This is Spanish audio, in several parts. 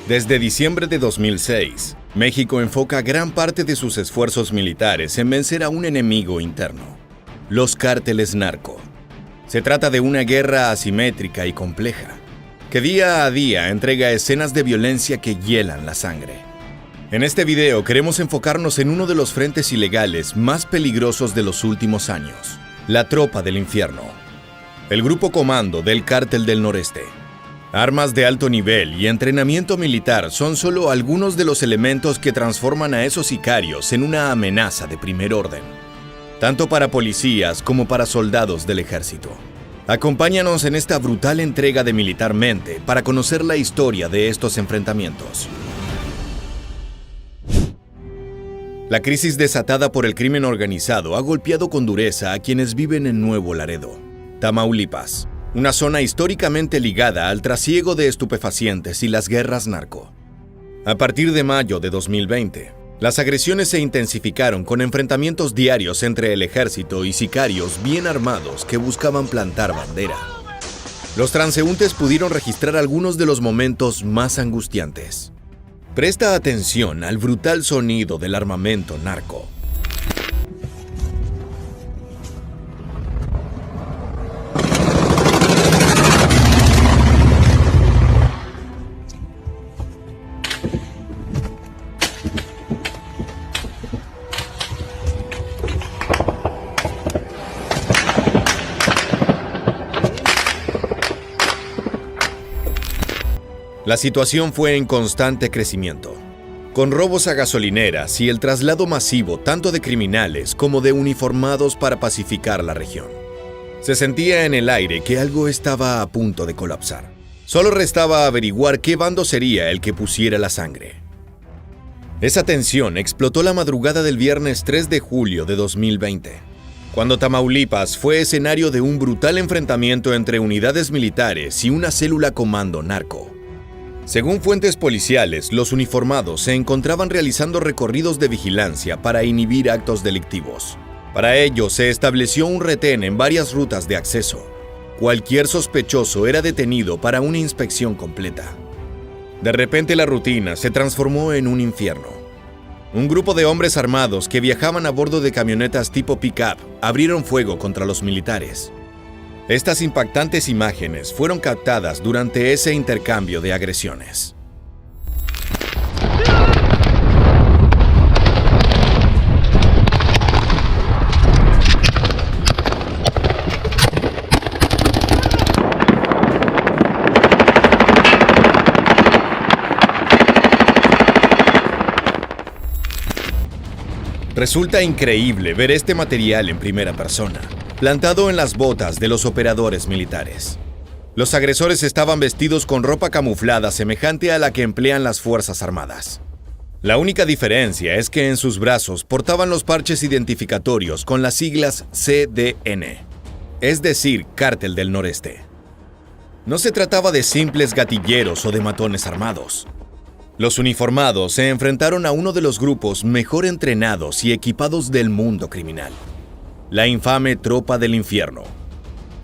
Desde diciembre de 2006, México enfoca gran parte de sus esfuerzos militares en vencer a un enemigo interno, los cárteles narco. Se trata de una guerra asimétrica y compleja, que día a día entrega escenas de violencia que hielan la sangre. En este video queremos enfocarnos en uno de los frentes ilegales más peligrosos de los últimos años, la Tropa del Infierno, el grupo comando del Cártel del Noreste. Armas de alto nivel y entrenamiento militar son solo algunos de los elementos que transforman a esos sicarios en una amenaza de primer orden, tanto para policías como para soldados del ejército. Acompáñanos en esta brutal entrega de Militarmente para conocer la historia de estos enfrentamientos. La crisis desatada por el crimen organizado ha golpeado con dureza a quienes viven en Nuevo Laredo, Tamaulipas, una zona históricamente ligada al trasiego de estupefacientes y las guerras narco. A partir de mayo de 2020, las agresiones se intensificaron con enfrentamientos diarios entre el ejército y sicarios bien armados que buscaban plantar bandera. Los transeúntes pudieron registrar algunos de los momentos más angustiantes. Presta atención al brutal sonido del armamento narco. La situación fue en constante crecimiento, con robos a gasolineras y el traslado masivo tanto de criminales como de uniformados para pacificar la región. Se sentía en el aire que algo estaba a punto de colapsar. Solo restaba averiguar qué bando sería el que pusiera la sangre. Esa tensión explotó la madrugada del viernes 3 de julio de 2020, cuando Tamaulipas fue escenario de un brutal enfrentamiento entre unidades militares y una célula comando narco. Según fuentes policiales, los uniformados se encontraban realizando recorridos de vigilancia para inhibir actos delictivos. Para ello, se estableció un retén en varias rutas de acceso. Cualquier sospechoso era detenido para una inspección completa. De repente, la rutina se transformó en un infierno. Un grupo de hombres armados que viajaban a bordo de camionetas tipo pick-up abrieron fuego contra los militares. Estas impactantes imágenes fueron captadas durante ese intercambio de agresiones. Resulta increíble ver este material en primera persona, plantado en las botas de los operadores militares. Los agresores estaban vestidos con ropa camuflada semejante a la que emplean las Fuerzas Armadas. La única diferencia es que en sus brazos portaban los parches identificatorios con las siglas CDN, es decir, Cártel del Noreste. No se trataba de simples gatilleros o de matones armados. Los uniformados se enfrentaron a uno de los grupos mejor entrenados y equipados del mundo criminal, la infame Tropa del Infierno.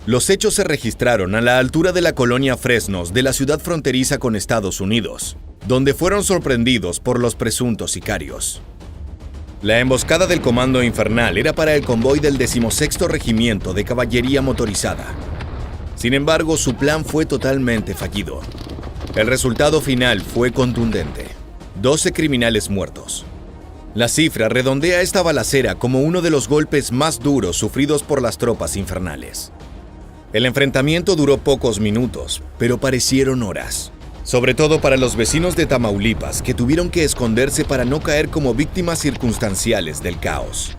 Los hechos se registraron a la altura de la colonia Fresnos de la ciudad fronteriza con Estados Unidos, donde fueron sorprendidos por los presuntos sicarios. La emboscada del Comando Infernal era para el convoy del 16º Regimiento de Caballería Motorizada. Sin embargo, su plan fue totalmente fallido. El resultado final fue contundente: 12 criminales muertos. La cifra redondea esta balacera como uno de los golpes más duros sufridos por las tropas infernales. El enfrentamiento duró pocos minutos, pero parecieron horas, sobre todo para los vecinos de Tamaulipas, que tuvieron que esconderse para no caer como víctimas circunstanciales del caos.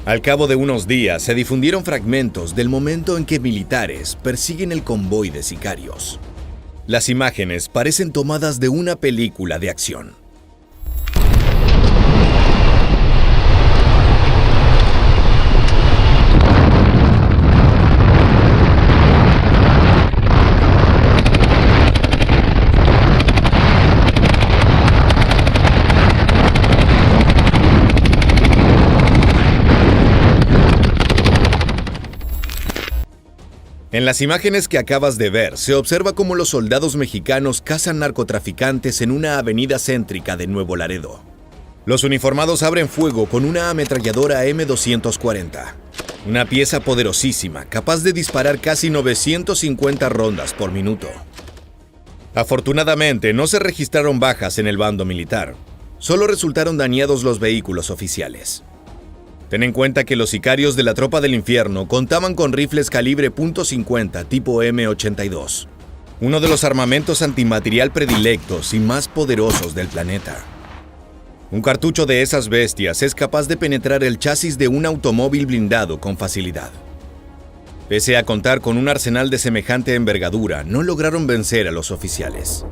Al cabo de unos días se difundieron fragmentos del momento en que militares persiguen el convoy de sicarios. Las imágenes parecen tomadas de una película de acción. En las imágenes que acabas de ver, se observa cómo los soldados mexicanos cazan narcotraficantes en una avenida céntrica de Nuevo Laredo. Los uniformados abren fuego con una ametralladora M240, una pieza poderosísima, capaz de disparar casi 950 rondas por minuto. Afortunadamente, no se registraron bajas en el bando militar, solo resultaron dañados los vehículos oficiales. Ten en cuenta que los sicarios de la Tropa del Infierno contaban con rifles calibre .50 tipo M82, uno de los armamentos antimaterial predilectos y más poderosos del planeta. Un cartucho de esas bestias es capaz de penetrar el chasis de un automóvil blindado con facilidad. Pese a contar con un arsenal de semejante envergadura, no lograron vencer a los oficiales.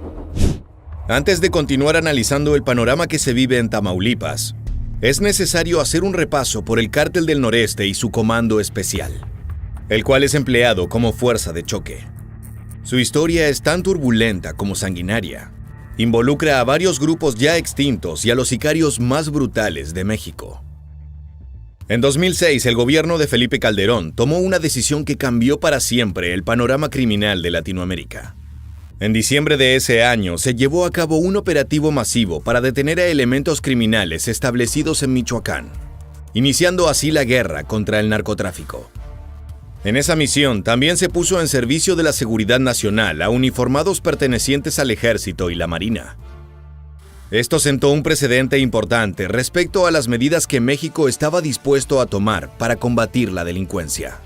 Antes de continuar analizando el panorama que se vive en Tamaulipas, es necesario hacer un repaso por el Cártel del Noreste y su comando especial, el cual es empleado como fuerza de choque. Su historia es tan turbulenta como sanguinaria. Involucra a varios grupos ya extintos y a los sicarios más brutales de México. En 2006, el gobierno de Felipe Calderón tomó una decisión que cambió para siempre el panorama criminal de Latinoamérica. En diciembre de ese año, se llevó a cabo un operativo masivo para detener a elementos criminales establecidos en Michoacán, iniciando así la guerra contra el narcotráfico. En esa misión también se puso en servicio de la seguridad nacional a uniformados pertenecientes al Ejército y la Marina. Esto sentó un precedente importante respecto a las medidas que México estaba dispuesto a tomar para combatir la delincuencia.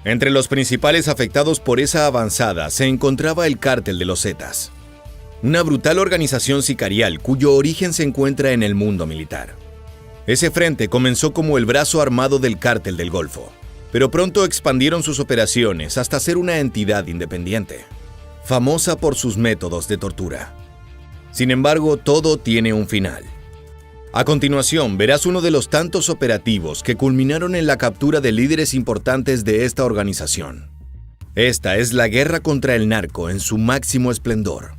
Entre los principales afectados por esa avanzada se encontraba el Cártel de los Zetas, una brutal organización sicarial cuyo origen se encuentra en el mundo militar. Ese frente comenzó como el brazo armado del Cártel del Golfo, pero pronto expandieron sus operaciones hasta ser una entidad independiente, famosa por sus métodos de tortura. Sin embargo, todo tiene un final. A continuación, verás uno de los tantos operativos que culminaron en la captura de líderes importantes de esta organización. Esta es la guerra contra el narco en su máximo esplendor.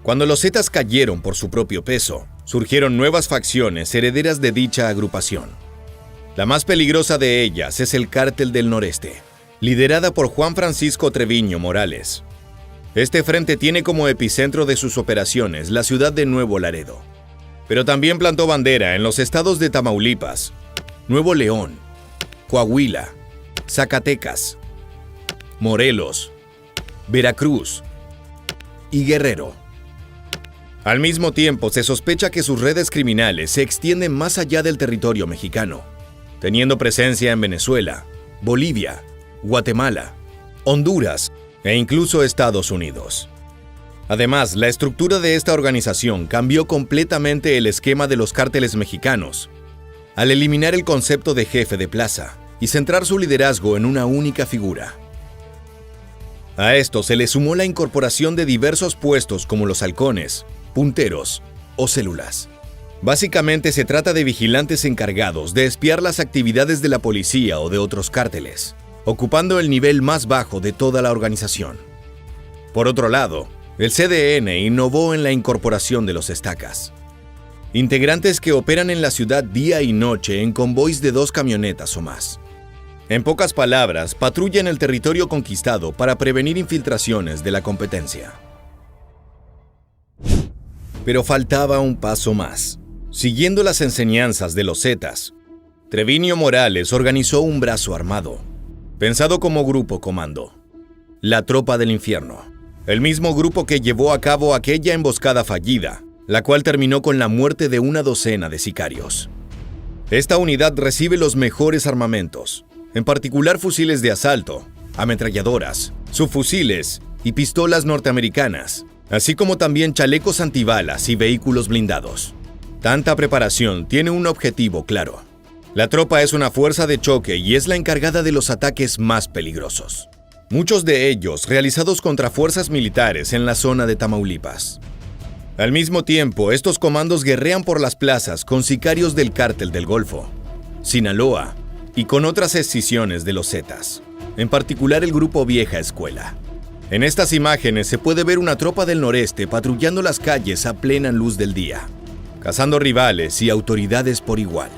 Cuando los Zetas cayeron por su propio peso, surgieron nuevas facciones herederas de dicha agrupación. La más peligrosa de ellas es el Cártel del Noreste, liderada por Juan Francisco Treviño Morales. Este frente tiene como epicentro de sus operaciones la ciudad de Nuevo Laredo, pero también plantó bandera en los estados de Tamaulipas, Nuevo León, Coahuila, Zacatecas, Morelos, Veracruz y Guerrero. Al mismo tiempo, se sospecha que sus redes criminales se extienden más allá del territorio mexicano, teniendo presencia en Venezuela, Bolivia, Guatemala, Honduras e incluso Estados Unidos. Además, la estructura de esta organización cambió completamente el esquema de los cárteles mexicanos, al eliminar el concepto de jefe de plaza y centrar su liderazgo en una única figura. A esto se le sumó la incorporación de diversos puestos como los halcones, punteros o células. Básicamente se trata de vigilantes encargados de espiar las actividades de la policía o de otros cárteles, ocupando el nivel más bajo de toda la organización. Por otro lado, el CDN innovó en la incorporación de los estacas, integrantes que operan en la ciudad día y noche en convoys de 2 camionetas o más. En pocas palabras, patrullan el territorio conquistado para prevenir infiltraciones de la competencia. Pero faltaba un paso más. Siguiendo las enseñanzas de los Zetas, Treviño Morales organizó un brazo armado, pensado como grupo comando, la Tropa del Infierno, el mismo grupo que llevó a cabo aquella emboscada fallida, la cual terminó con la muerte de una docena de sicarios. Esta unidad recibe los mejores armamentos, en particular fusiles de asalto, ametralladoras, subfusiles y pistolas norteamericanas, así como también chalecos antibalas y vehículos blindados. Tanta preparación tiene un objetivo claro. La tropa es una fuerza de choque y es la encargada de los ataques más peligrosos, muchos de ellos realizados contra fuerzas militares en la zona de Tamaulipas. Al mismo tiempo, estos comandos guerrean por las plazas con sicarios del Cártel del Golfo, Sinaloa y con otras escisiones de los Zetas, en particular el grupo Vieja Escuela. En estas imágenes se puede ver una tropa del noreste patrullando las calles a plena luz del día, cazando rivales y autoridades por igual.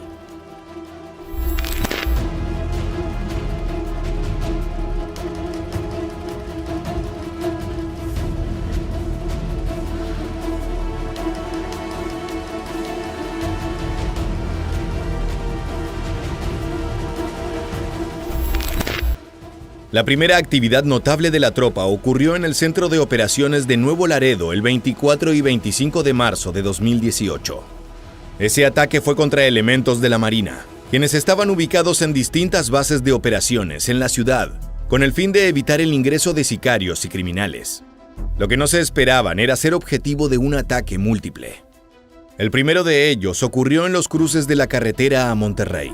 La primera actividad notable de la tropa ocurrió en el Centro de Operaciones de Nuevo Laredo el 24 y 25 de marzo de 2018. Ese ataque fue contra elementos de la Marina, quienes estaban ubicados en distintas bases de operaciones en la ciudad, con el fin de evitar el ingreso de sicarios y criminales. Lo que no se esperaban era ser objetivo de un ataque múltiple. El primero de ellos ocurrió en los cruces de la carretera a Monterrey,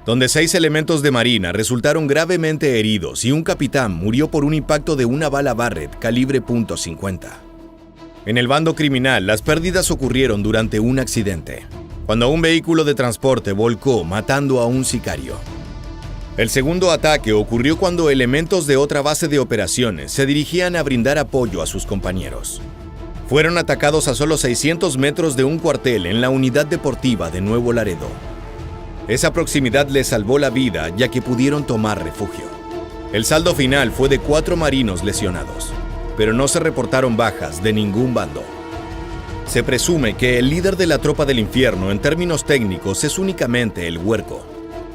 donde 6 elementos de Marina resultaron gravemente heridos y un capitán murió por un impacto de una bala Barrett calibre .50. En el bando criminal, las pérdidas ocurrieron durante un accidente, cuando un vehículo de transporte volcó matando a un sicario. El segundo ataque ocurrió cuando elementos de otra base de operaciones se dirigían a brindar apoyo a sus compañeros. Fueron atacados a solo 600 metros de un cuartel en la unidad deportiva de Nuevo Laredo. Esa proximidad les salvó la vida, ya que pudieron tomar refugio. El saldo final fue de 4 marinos lesionados, pero no se reportaron bajas de ningún bando. Se presume que el líder de la tropa del infierno en términos técnicos es únicamente el Huerco,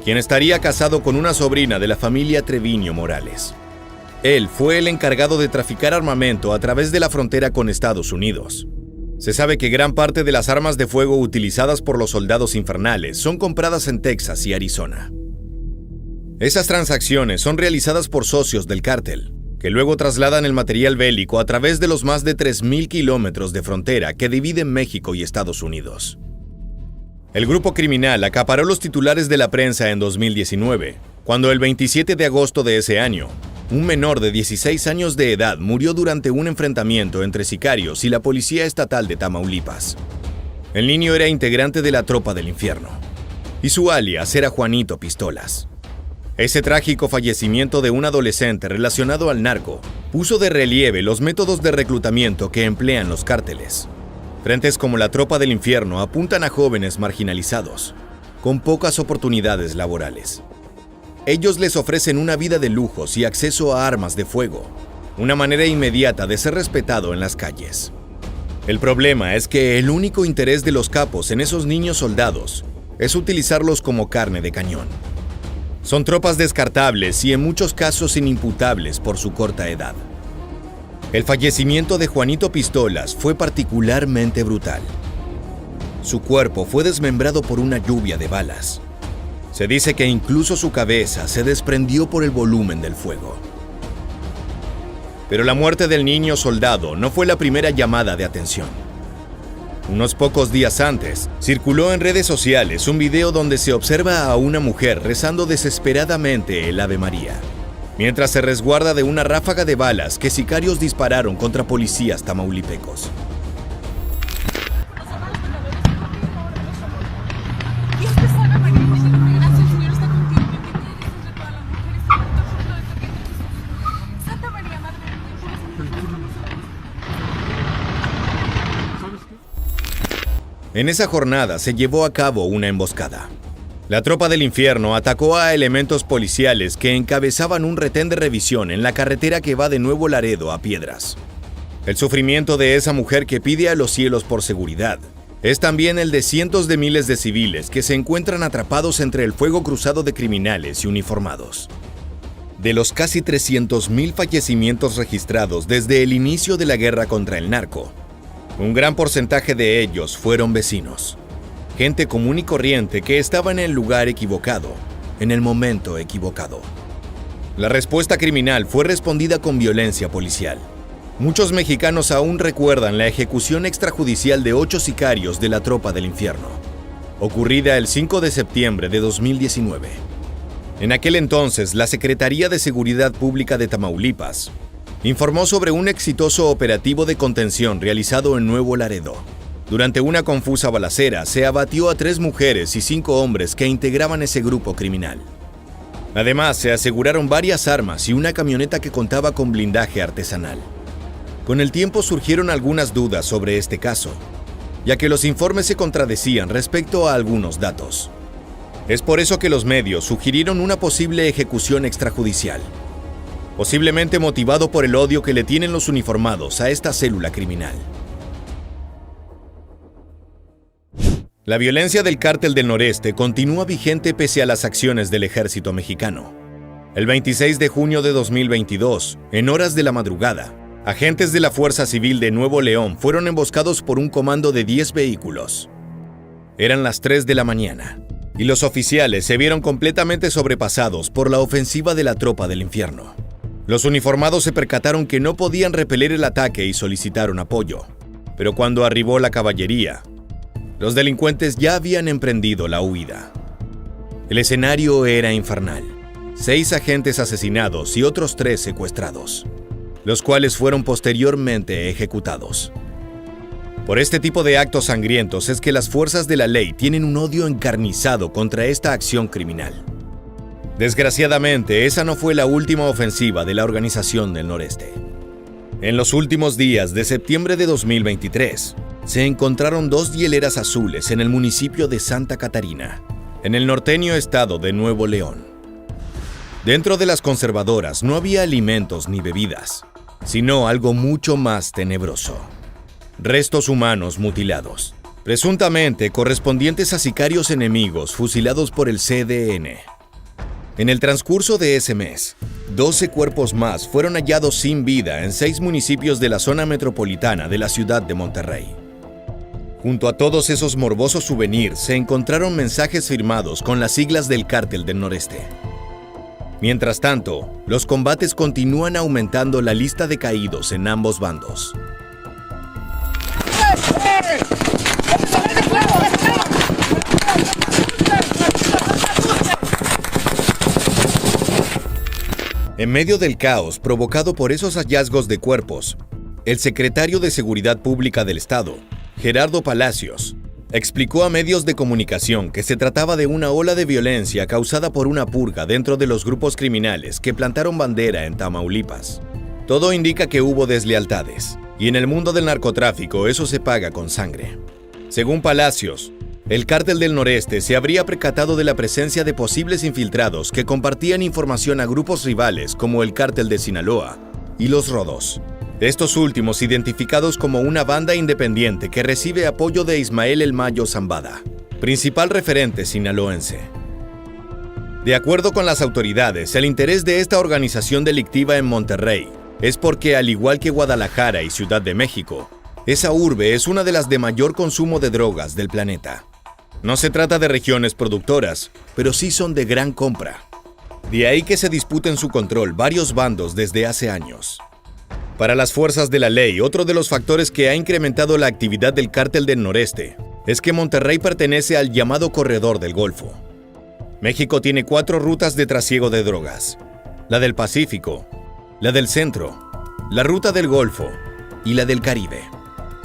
quien estaría casado con una sobrina de la familia Treviño Morales. Él fue el encargado de traficar armamento a través de la frontera con Estados Unidos. Se sabe que gran parte de las armas de fuego utilizadas por los soldados infernales son compradas en Texas y Arizona. Esas transacciones son realizadas por socios del cártel, que luego trasladan el material bélico a través de los más de 3.000 kilómetros de frontera que dividen México y Estados Unidos. El grupo criminal acaparó los titulares de la prensa en 2019, cuando el 27 de agosto de ese año, un menor de 16 años de edad murió durante un enfrentamiento entre sicarios y la Policía Estatal de Tamaulipas. El niño era integrante de la Tropa del Infierno, y su alias era Juanito Pistolas. Ese trágico fallecimiento de un adolescente relacionado al narco puso de relieve los métodos de reclutamiento que emplean los cárteles. Frentes como la Tropa del Infierno apuntan a jóvenes marginalizados, con pocas oportunidades laborales. Ellos les ofrecen una vida de lujos y acceso a armas de fuego, una manera inmediata de ser respetado en las calles. El problema es que el único interés de los capos en esos niños soldados es utilizarlos como carne de cañón. Son tropas descartables y en muchos casos inimputables por su corta edad. El fallecimiento de Juanito Pistolas fue particularmente brutal. Su cuerpo fue desmembrado por una lluvia de balas. Se dice que incluso su cabeza se desprendió por el volumen del fuego. Pero la muerte del niño soldado no fue la primera llamada de atención. Unos pocos días antes, circuló en redes sociales un video donde se observa a una mujer rezando desesperadamente el Ave María, mientras se resguarda de una ráfaga de balas que sicarios dispararon contra policías tamaulipecos. En esa jornada se llevó a cabo una emboscada. La Tropa del Infierno atacó a elementos policiales que encabezaban un retén de revisión en la carretera que va de Nuevo Laredo a Piedras. El sufrimiento de esa mujer que pide a los cielos por seguridad es también el de cientos de miles de civiles que se encuentran atrapados entre el fuego cruzado de criminales y uniformados. De los casi 300,000 fallecimientos registrados desde el inicio de la guerra contra el narco, un gran porcentaje de ellos fueron vecinos, gente común y corriente que estaba en el lugar equivocado, en el momento equivocado. La respuesta criminal fue respondida con violencia policial. Muchos mexicanos aún recuerdan la ejecución extrajudicial de 8 sicarios de la Tropa del Infierno, ocurrida el 5 de septiembre de 2019. En aquel entonces, la Secretaría de Seguridad Pública de Tamaulipas informó sobre un exitoso operativo de contención realizado en Nuevo Laredo. Durante una confusa balacera, se abatió a 3 mujeres y 5 hombres que integraban ese grupo criminal. Además, se aseguraron varias armas y una camioneta que contaba con blindaje artesanal. Con el tiempo surgieron algunas dudas sobre este caso, ya que los informes se contradecían respecto a algunos datos. Es por eso que los medios sugirieron una posible ejecución extrajudicial, posiblemente motivado por el odio que le tienen los uniformados a esta célula criminal. La violencia del Cártel del Noreste continúa vigente pese a las acciones del ejército mexicano. El 26 de junio de 2022, en horas de la madrugada, agentes de la Fuerza Civil de Nuevo León fueron emboscados por un comando de 10 vehículos. Eran las 3 de la mañana, y los oficiales se vieron completamente sobrepasados por la ofensiva de la Tropa del Infierno. Los uniformados se percataron que no podían repeler el ataque y solicitaron apoyo, pero cuando arribó la caballería, los delincuentes ya habían emprendido la huida. El escenario era infernal. 6 agentes asesinados y otros 3 secuestrados, los cuales fueron posteriormente ejecutados. Por este tipo de actos sangrientos es que las fuerzas de la ley tienen un odio encarnizado contra esta acción criminal. Desgraciadamente, esa no fue la última ofensiva de la Organización del Noreste. En los últimos días de septiembre de 2023, se encontraron 2 hieleras azules en el municipio de Santa Catarina, en el norteño estado de Nuevo León. Dentro de las conservadoras no había alimentos ni bebidas, sino algo mucho más tenebroso: restos humanos mutilados, presuntamente correspondientes a sicarios enemigos fusilados por el CDN. En el transcurso de ese mes, 12 cuerpos más fueron hallados sin vida en 6 municipios de la zona metropolitana de la ciudad de Monterrey. Junto a todos esos morbosos souvenirs se encontraron mensajes firmados con las siglas del Cártel del Noreste. Mientras tanto, los combates continúan aumentando la lista de caídos en ambos bandos. En medio del caos provocado por esos hallazgos de cuerpos, el secretario de Seguridad Pública del Estado, Gerardo Palacios, explicó a medios de comunicación que se trataba de una ola de violencia causada por una purga dentro de los grupos criminales que plantaron bandera en Tamaulipas. Todo indica que hubo deslealtades, y en el mundo del narcotráfico eso se paga con sangre. Según Palacios, el Cártel del Noreste se habría percatado de la presencia de posibles infiltrados que compartían información a grupos rivales como el Cártel de Sinaloa y los Rodos. Estos últimos identificados como una banda independiente que recibe apoyo de Ismael El Mayo Zambada, principal referente sinaloense. De acuerdo con las autoridades, el interés de esta organización delictiva en Monterrey es porque, al igual que Guadalajara y Ciudad de México, esa urbe es una de las de mayor consumo de drogas del planeta. No se trata de regiones productoras, pero sí son de gran compra. De ahí que se disputen su control varios bandos desde hace años. Para las fuerzas de la ley, otro de los factores que ha incrementado la actividad del Cártel del Noreste es que Monterrey pertenece al llamado Corredor del Golfo. México tiene 4 rutas de trasiego de drogas: la del Pacífico, la del Centro, la Ruta del Golfo y la del Caribe.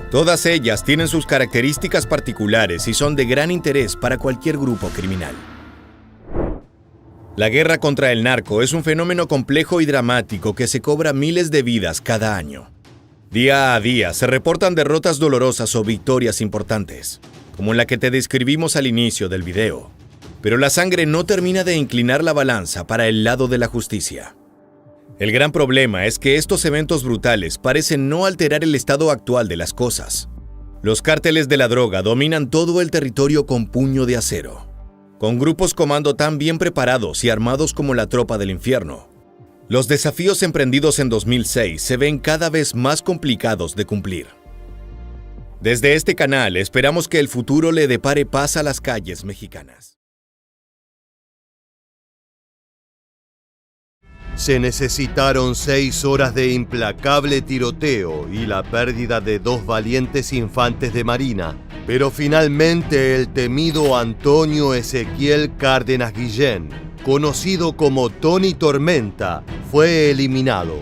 Todas ellas tienen sus características particulares y son de gran interés para cualquier grupo criminal. La guerra contra el narco es un fenómeno complejo y dramático que se cobra miles de vidas cada año. Día a día se reportan derrotas dolorosas o victorias importantes, como la que te describimos al inicio del video. Pero la sangre no termina de inclinar la balanza para el lado de la justicia. El gran problema es que estos eventos brutales parecen no alterar el estado actual de las cosas. Los cárteles de la droga dominan todo el territorio con puño de acero, con grupos comando tan bien preparados y armados como la Tropa del Infierno. Los desafíos emprendidos en 2006 se ven cada vez más complicados de cumplir. Desde este canal esperamos que el futuro le depare paz a las calles mexicanas. Se necesitaron 6 horas de implacable tiroteo y la pérdida de 2 valientes infantes de marina, pero finalmente el temido Antonio Ezequiel Cárdenas Guillén, conocido como Tony Tormenta, fue eliminado.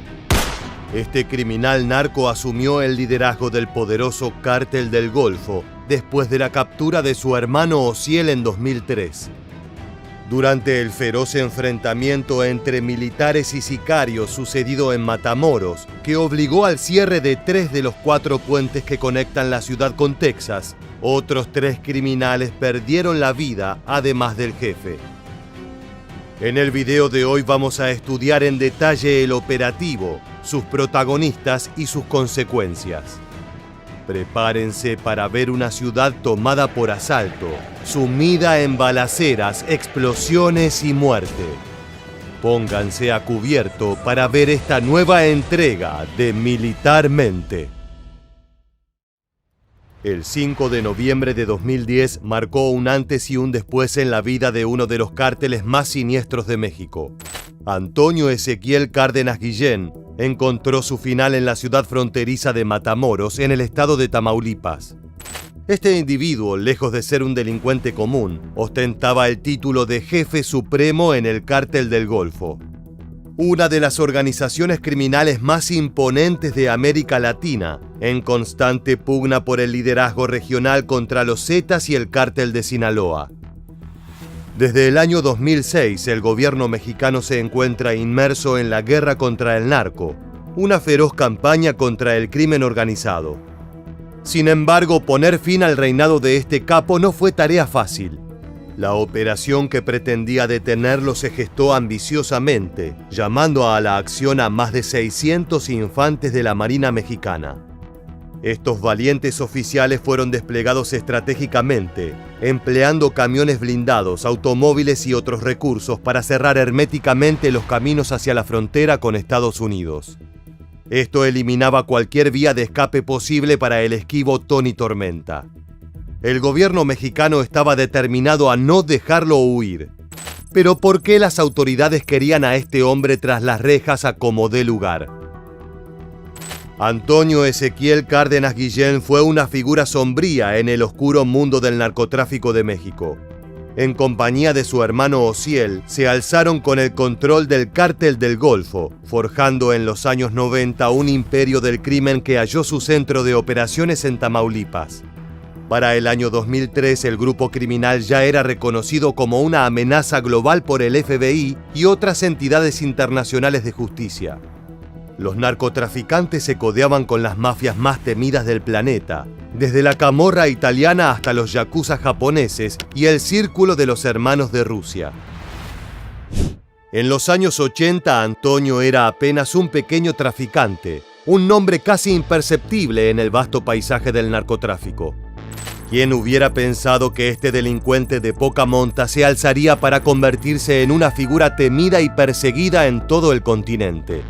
Este criminal narco asumió el liderazgo del poderoso Cártel del Golfo después de la captura de su hermano Ociel en 2003. Durante el feroz enfrentamiento entre militares y sicarios sucedido en Matamoros, que obligó al cierre de 3 de los 4 puentes que conectan la ciudad con Texas, otros 3 criminales perdieron la vida, además del jefe. En el video de hoy vamos a estudiar en detalle el operativo, sus protagonistas y sus consecuencias. Prepárense para ver una ciudad tomada por asalto, sumida en balaceras, explosiones y muerte. Pónganse a cubierto para ver esta nueva entrega de Militarmente. El 5 de noviembre de 2010 marcó un antes y un después en la vida de uno de los cárteles más siniestros de México. Antonio Ezequiel Cárdenas Guillén encontró su final en la ciudad fronteriza de Matamoros, en el estado de Tamaulipas. Este individuo, lejos de ser un delincuente común, ostentaba el título de jefe supremo en el Cártel del Golfo, una de las organizaciones criminales más imponentes de América Latina, en constante pugna por el liderazgo regional contra los Zetas y el Cártel de Sinaloa. Desde el año 2006, el gobierno mexicano se encuentra inmerso en la guerra contra el narco, una feroz campaña contra el crimen organizado. Sin embargo, poner fin al reinado de este capo no fue tarea fácil. La operación que pretendía detenerlo se gestó ambiciosamente, llamando a la acción a más de 600 infantes de la Marina Mexicana. Estos valientes oficiales fueron desplegados estratégicamente, empleando camiones blindados, automóviles y otros recursos para cerrar herméticamente los caminos hacia la frontera con Estados Unidos. Esto eliminaba cualquier vía de escape posible para el esquivo Tony Tormenta. El gobierno mexicano estaba determinado a no dejarlo huir. Pero ¿por qué las autoridades querían a este hombre tras las rejas a como dé lugar? Antonio Ezequiel Cárdenas Guillén fue una figura sombría en el oscuro mundo del narcotráfico de México. En compañía de su hermano Osiel, se alzaron con el control del Cártel del Golfo, forjando en los años 90 un imperio del crimen que halló su centro de operaciones en Tamaulipas. Para el año 2003, el grupo criminal ya era reconocido como una amenaza global por el FBI y otras entidades internacionales de justicia. Los narcotraficantes se codeaban con las mafias más temidas del planeta, desde la camorra italiana hasta los yakuza japoneses y el círculo de los hermanos de Rusia. En los años 80, Antonio era apenas un pequeño traficante, un nombre casi imperceptible en el vasto paisaje del narcotráfico. ¿Quién hubiera pensado que este delincuente de poca monta se alzaría para convertirse en una figura temida y perseguida en todo el continente?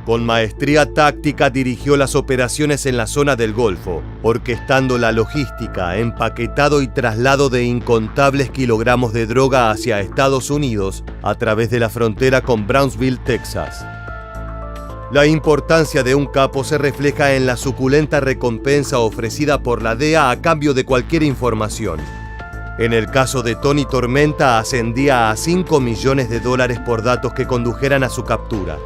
Con maestría táctica dirigió las operaciones en la zona del Golfo, orquestando la logística, empaquetado y traslado de incontables kilogramos de droga hacia Estados Unidos a través de la frontera con Brownsville, Texas. La importancia de un capo se refleja en la suculenta recompensa ofrecida por la DEA a cambio de cualquier información. En el caso de Tony Tormenta ascendía a $5 millones por datos que condujeran a su captura.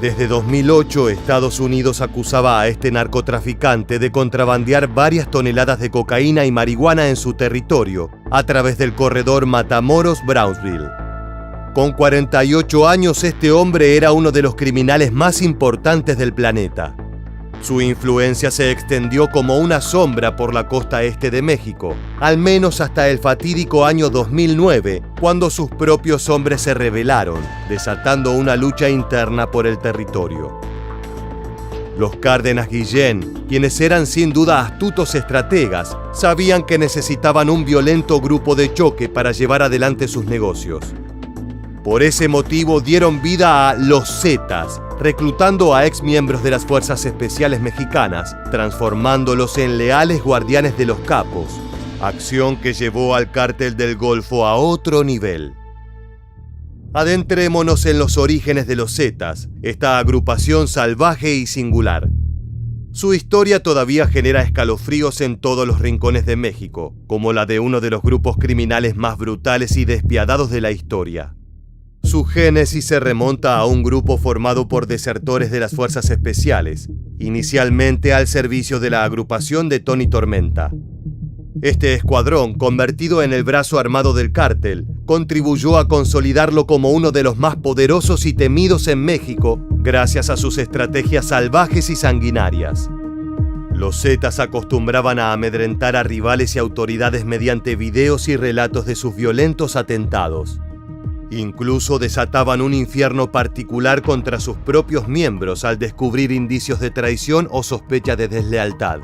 Desde 2008, Estados Unidos acusaba a este narcotraficante de contrabandear varias toneladas de cocaína y marihuana en su territorio a través del corredor Matamoros-Brownsville. Con 48 años, este hombre era uno de los criminales más importantes del planeta. Su influencia se extendió como una sombra por la costa este de México, al menos hasta el fatídico año 2009, cuando sus propios hombres se rebelaron, desatando una lucha interna por el territorio. Los Cárdenas Guillén, quienes eran sin duda astutos estrategas, sabían que necesitaban un violento grupo de choque para llevar adelante sus negocios. Por ese motivo dieron vida a los Zetas, reclutando a exmiembros de las Fuerzas Especiales Mexicanas, transformándolos en leales guardianes de los capos, acción que llevó al Cártel del Golfo a otro nivel. Adentrémonos en los orígenes de los Zetas, esta agrupación salvaje y singular. Su historia todavía genera escalofríos en todos los rincones de México, como la de uno de los grupos criminales más brutales y despiadados de la historia. Su génesis se remonta a un grupo formado por desertores de las Fuerzas Especiales, inicialmente al servicio de la agrupación de Tony Tormenta. Este escuadrón, convertido en el brazo armado del cártel, contribuyó a consolidarlo como uno de los más poderosos y temidos en México gracias a sus estrategias salvajes y sanguinarias. Los Zetas acostumbraban a amedrentar a rivales y autoridades mediante videos y relatos de sus violentos atentados. Incluso desataban un infierno particular contra sus propios miembros al descubrir indicios de traición o sospecha de deslealtad.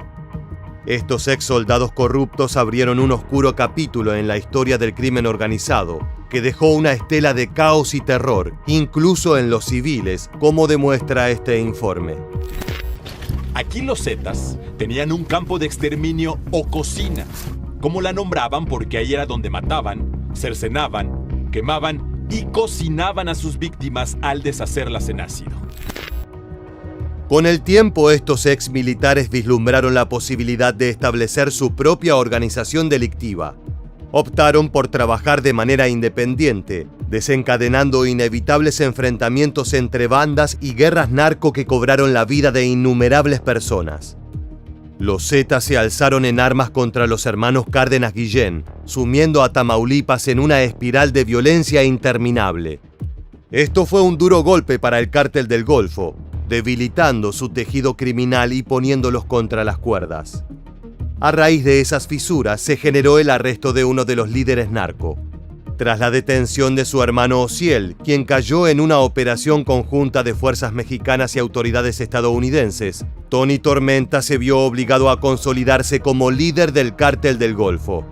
Estos ex soldados corruptos abrieron un oscuro capítulo en la historia del crimen organizado, que dejó una estela de caos y terror, incluso en los civiles, como demuestra este informe. Aquí los Zetas tenían un campo de exterminio o cocina, como la nombraban porque ahí era donde mataban, cercenaban, quemaban y cocinaban a sus víctimas al deshacerlas en ácido. Con el tiempo, estos ex militares vislumbraron la posibilidad de establecer su propia organización delictiva. Optaron por trabajar de manera independiente, desencadenando inevitables enfrentamientos entre bandas y guerras narco que cobraron la vida de innumerables personas. Los Zetas se alzaron en armas contra los hermanos Cárdenas Guillén, sumiendo a Tamaulipas en una espiral de violencia interminable. Esto fue un duro golpe para el Cártel del Golfo, debilitando su tejido criminal y poniéndolos contra las cuerdas. A raíz de esas fisuras se generó el arresto de uno de los líderes narco. Tras la detención de su hermano Ociel, quien cayó en una operación conjunta de fuerzas mexicanas y autoridades estadounidenses, Tony Tormenta se vio obligado a consolidarse como líder del Cártel del Golfo.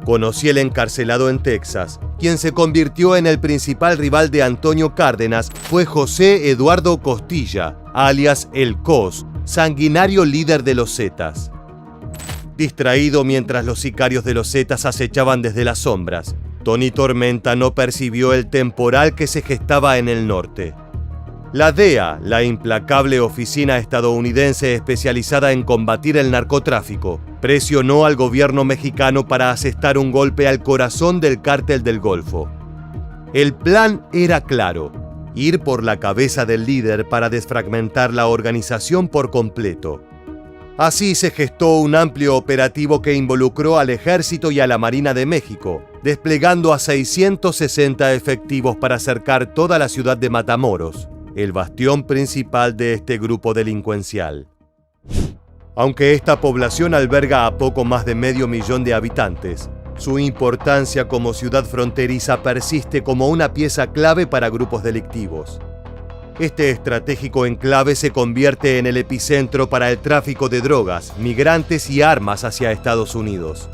Con Ociel encarcelado en Texas, quien se convirtió en el principal rival de Antonio Cárdenas fue José Eduardo Costilla, alias El Cos, sanguinario líder de los Zetas. Distraído mientras los sicarios de los Zetas acechaban desde las sombras, Tony Tormenta no percibió el temporal que se gestaba en el norte. La DEA, la implacable oficina estadounidense especializada en combatir el narcotráfico, presionó al gobierno mexicano para asestar un golpe al corazón del Cártel del Golfo. El plan era claro: ir por la cabeza del líder para desfragmentar la organización por completo. Así se gestó un amplio operativo que involucró al Ejército y a la Marina de México, desplegando a 660 efectivos para cercar toda la ciudad de Matamoros, el bastión principal de este grupo delincuencial. Aunque esta población alberga a poco más de 500,000 de habitantes, su importancia como ciudad fronteriza persiste como una pieza clave para grupos delictivos. Este estratégico enclave se convierte en el epicentro para el tráfico de drogas, migrantes y armas hacia Estados Unidos.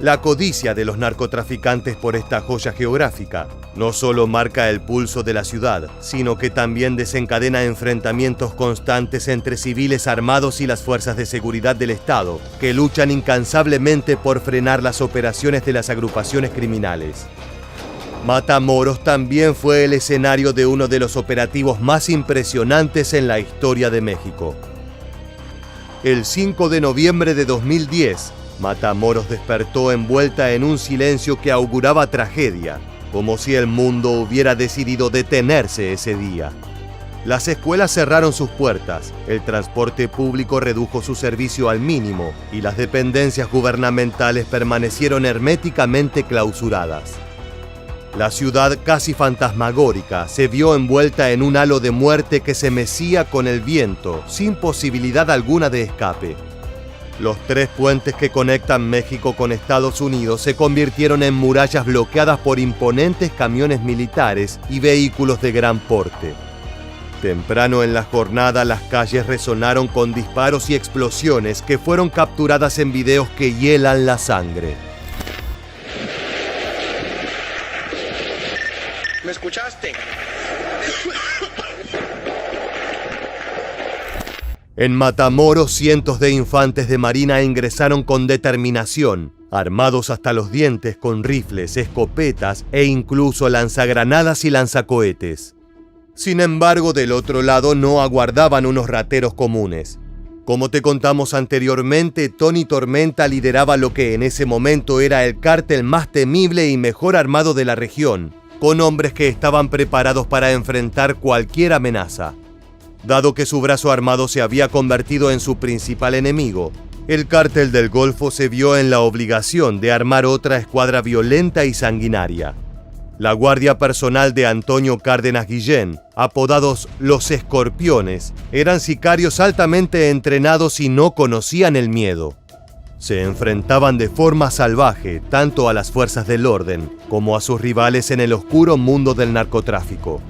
La codicia de los narcotraficantes por esta joya geográfica no solo marca el pulso de la ciudad, sino que también desencadena enfrentamientos constantes entre civiles armados y las fuerzas de seguridad del Estado, que luchan incansablemente por frenar las operaciones de las agrupaciones criminales. Matamoros también fue el escenario de uno de los operativos más impresionantes en la historia de México. El 5 de noviembre de 2010, Matamoros despertó envuelta en un silencio que auguraba tragedia, como si el mundo hubiera decidido detenerse ese día. Las escuelas cerraron sus puertas, el transporte público redujo su servicio al mínimo y las dependencias gubernamentales permanecieron herméticamente clausuradas. La ciudad casi fantasmagórica se vio envuelta en un halo de muerte que se mecía con el viento, sin posibilidad alguna de escape. Los 3 puentes que conectan México con Estados Unidos se convirtieron en murallas bloqueadas por imponentes camiones militares y vehículos de gran porte. Temprano en la jornada, las calles resonaron con disparos y explosiones que fueron capturadas en videos que hielan la sangre. ¿Me escuchaste? En Matamoros, cientos de infantes de marina ingresaron con determinación, armados hasta los dientes con rifles, escopetas e incluso lanzagranadas y lanzacohetes. Sin embargo, del otro lado no aguardaban unos rateros comunes. Como te contamos anteriormente, Tony Tormenta lideraba lo que en ese momento era el cártel más temible y mejor armado de la región, con hombres que estaban preparados para enfrentar cualquier amenaza. Dado que su brazo armado se había convertido en su principal enemigo, El Cártel del Golfo se vio en la obligación de armar otra escuadra violenta y sanguinaria. La guardia personal de Antonio Cárdenas Guillén, apodados los Escorpiones, eran sicarios altamente entrenados y no conocían el miedo. Se enfrentaban de forma salvaje tanto a las fuerzas del orden como a sus rivales en el oscuro mundo del narcotráfico.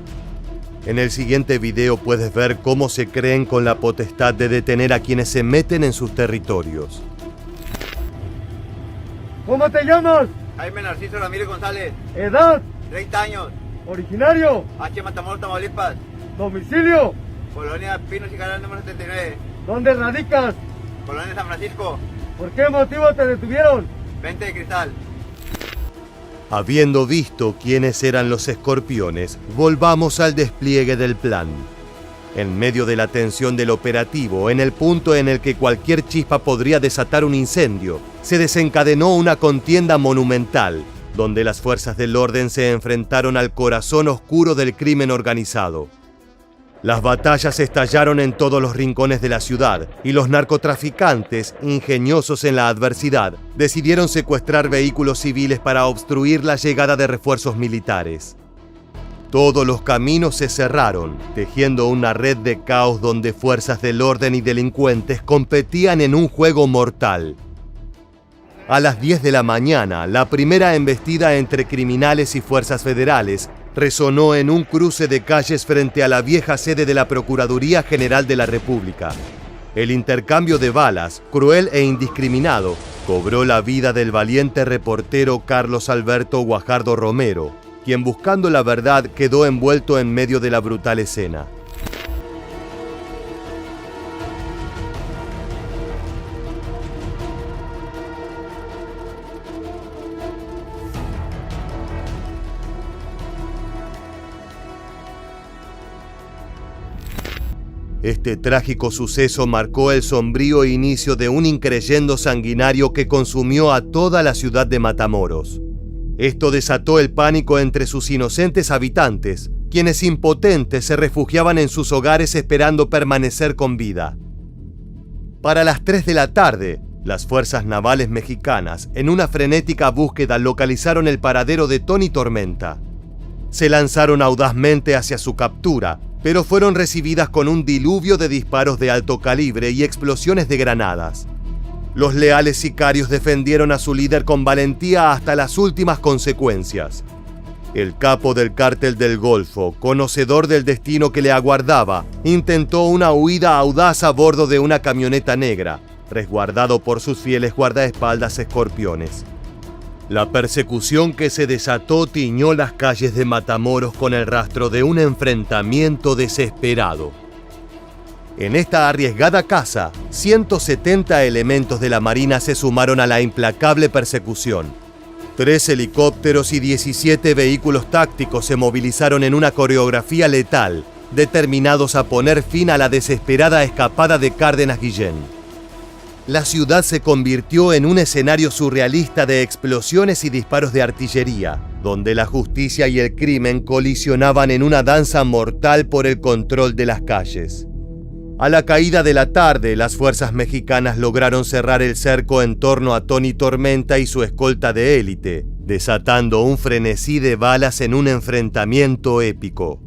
En el siguiente video puedes ver cómo se creen con la potestad de detener a quienes se meten en sus territorios. ¿Cómo te llamas? Jaime Narciso Ramírez González, ¿Edad? 30 años, ¿Originario? H. Matamoros, Tamaulipas, ¿Domicilio? Colonia Pinos y Canal número 79, ¿Dónde radicas? Colonia San Francisco, ¿Por qué motivo te detuvieron? 20 de Cristal. Habiendo visto quiénes eran los Escorpiones, volvamos al despliegue del plan. En medio de la tensión del operativo, en el punto en el que cualquier chispa podría desatar un incendio, se desencadenó una contienda monumental, donde las fuerzas del orden se enfrentaron al corazón oscuro del crimen organizado. Las batallas estallaron en todos los rincones de la ciudad y los narcotraficantes, ingeniosos en la adversidad, decidieron secuestrar vehículos civiles para obstruir la llegada de refuerzos militares. Todos los caminos se cerraron, tejiendo una red de caos donde fuerzas del orden y delincuentes competían en un juego mortal. A las 10 de la mañana, la primera embestida entre criminales y fuerzas federales resonó en un cruce de calles frente a la vieja sede de la Procuraduría General de la República. El intercambio de balas, cruel e indiscriminado, cobró la vida del valiente reportero Carlos Alberto Guajardo Romero, quien buscando la verdad quedó envuelto en medio de la brutal escena. Este trágico suceso marcó el sombrío inicio de un increyendo sanguinario que consumió a toda la ciudad de Matamoros. Esto desató el pánico entre sus inocentes habitantes, quienes impotentes se refugiaban en sus hogares esperando permanecer con vida. Para las 3 de la tarde, las fuerzas navales mexicanas, en una frenética búsqueda, localizaron el paradero de Tony Tormenta. Se lanzaron audazmente hacia su captura, pero fueron recibidas con un diluvio de disparos de alto calibre y explosiones de granadas. Los leales sicarios defendieron a su líder con valentía hasta las últimas consecuencias. El capo del Cártel del Golfo, conocedor del destino que le aguardaba, intentó una huida audaz a bordo de una camioneta negra, resguardado por sus fieles guardaespaldas escorpiones. La persecución que se desató tiñó las calles de Matamoros con el rastro de un enfrentamiento desesperado. En esta arriesgada caza, 170 elementos de la Marina se sumaron a la implacable persecución. 3 helicópteros y 17 vehículos tácticos se movilizaron en una coreografía letal, determinados a poner fin a la desesperada escapada de Cárdenas Guillén. La ciudad se convirtió en un escenario surrealista de explosiones y disparos de artillería, donde la justicia y el crimen colisionaban en una danza mortal por el control de las calles. A la caída de la tarde, las fuerzas mexicanas lograron cerrar el cerco en torno a Tony Tormenta y su escolta de élite, desatando un frenesí de balas en un enfrentamiento épico.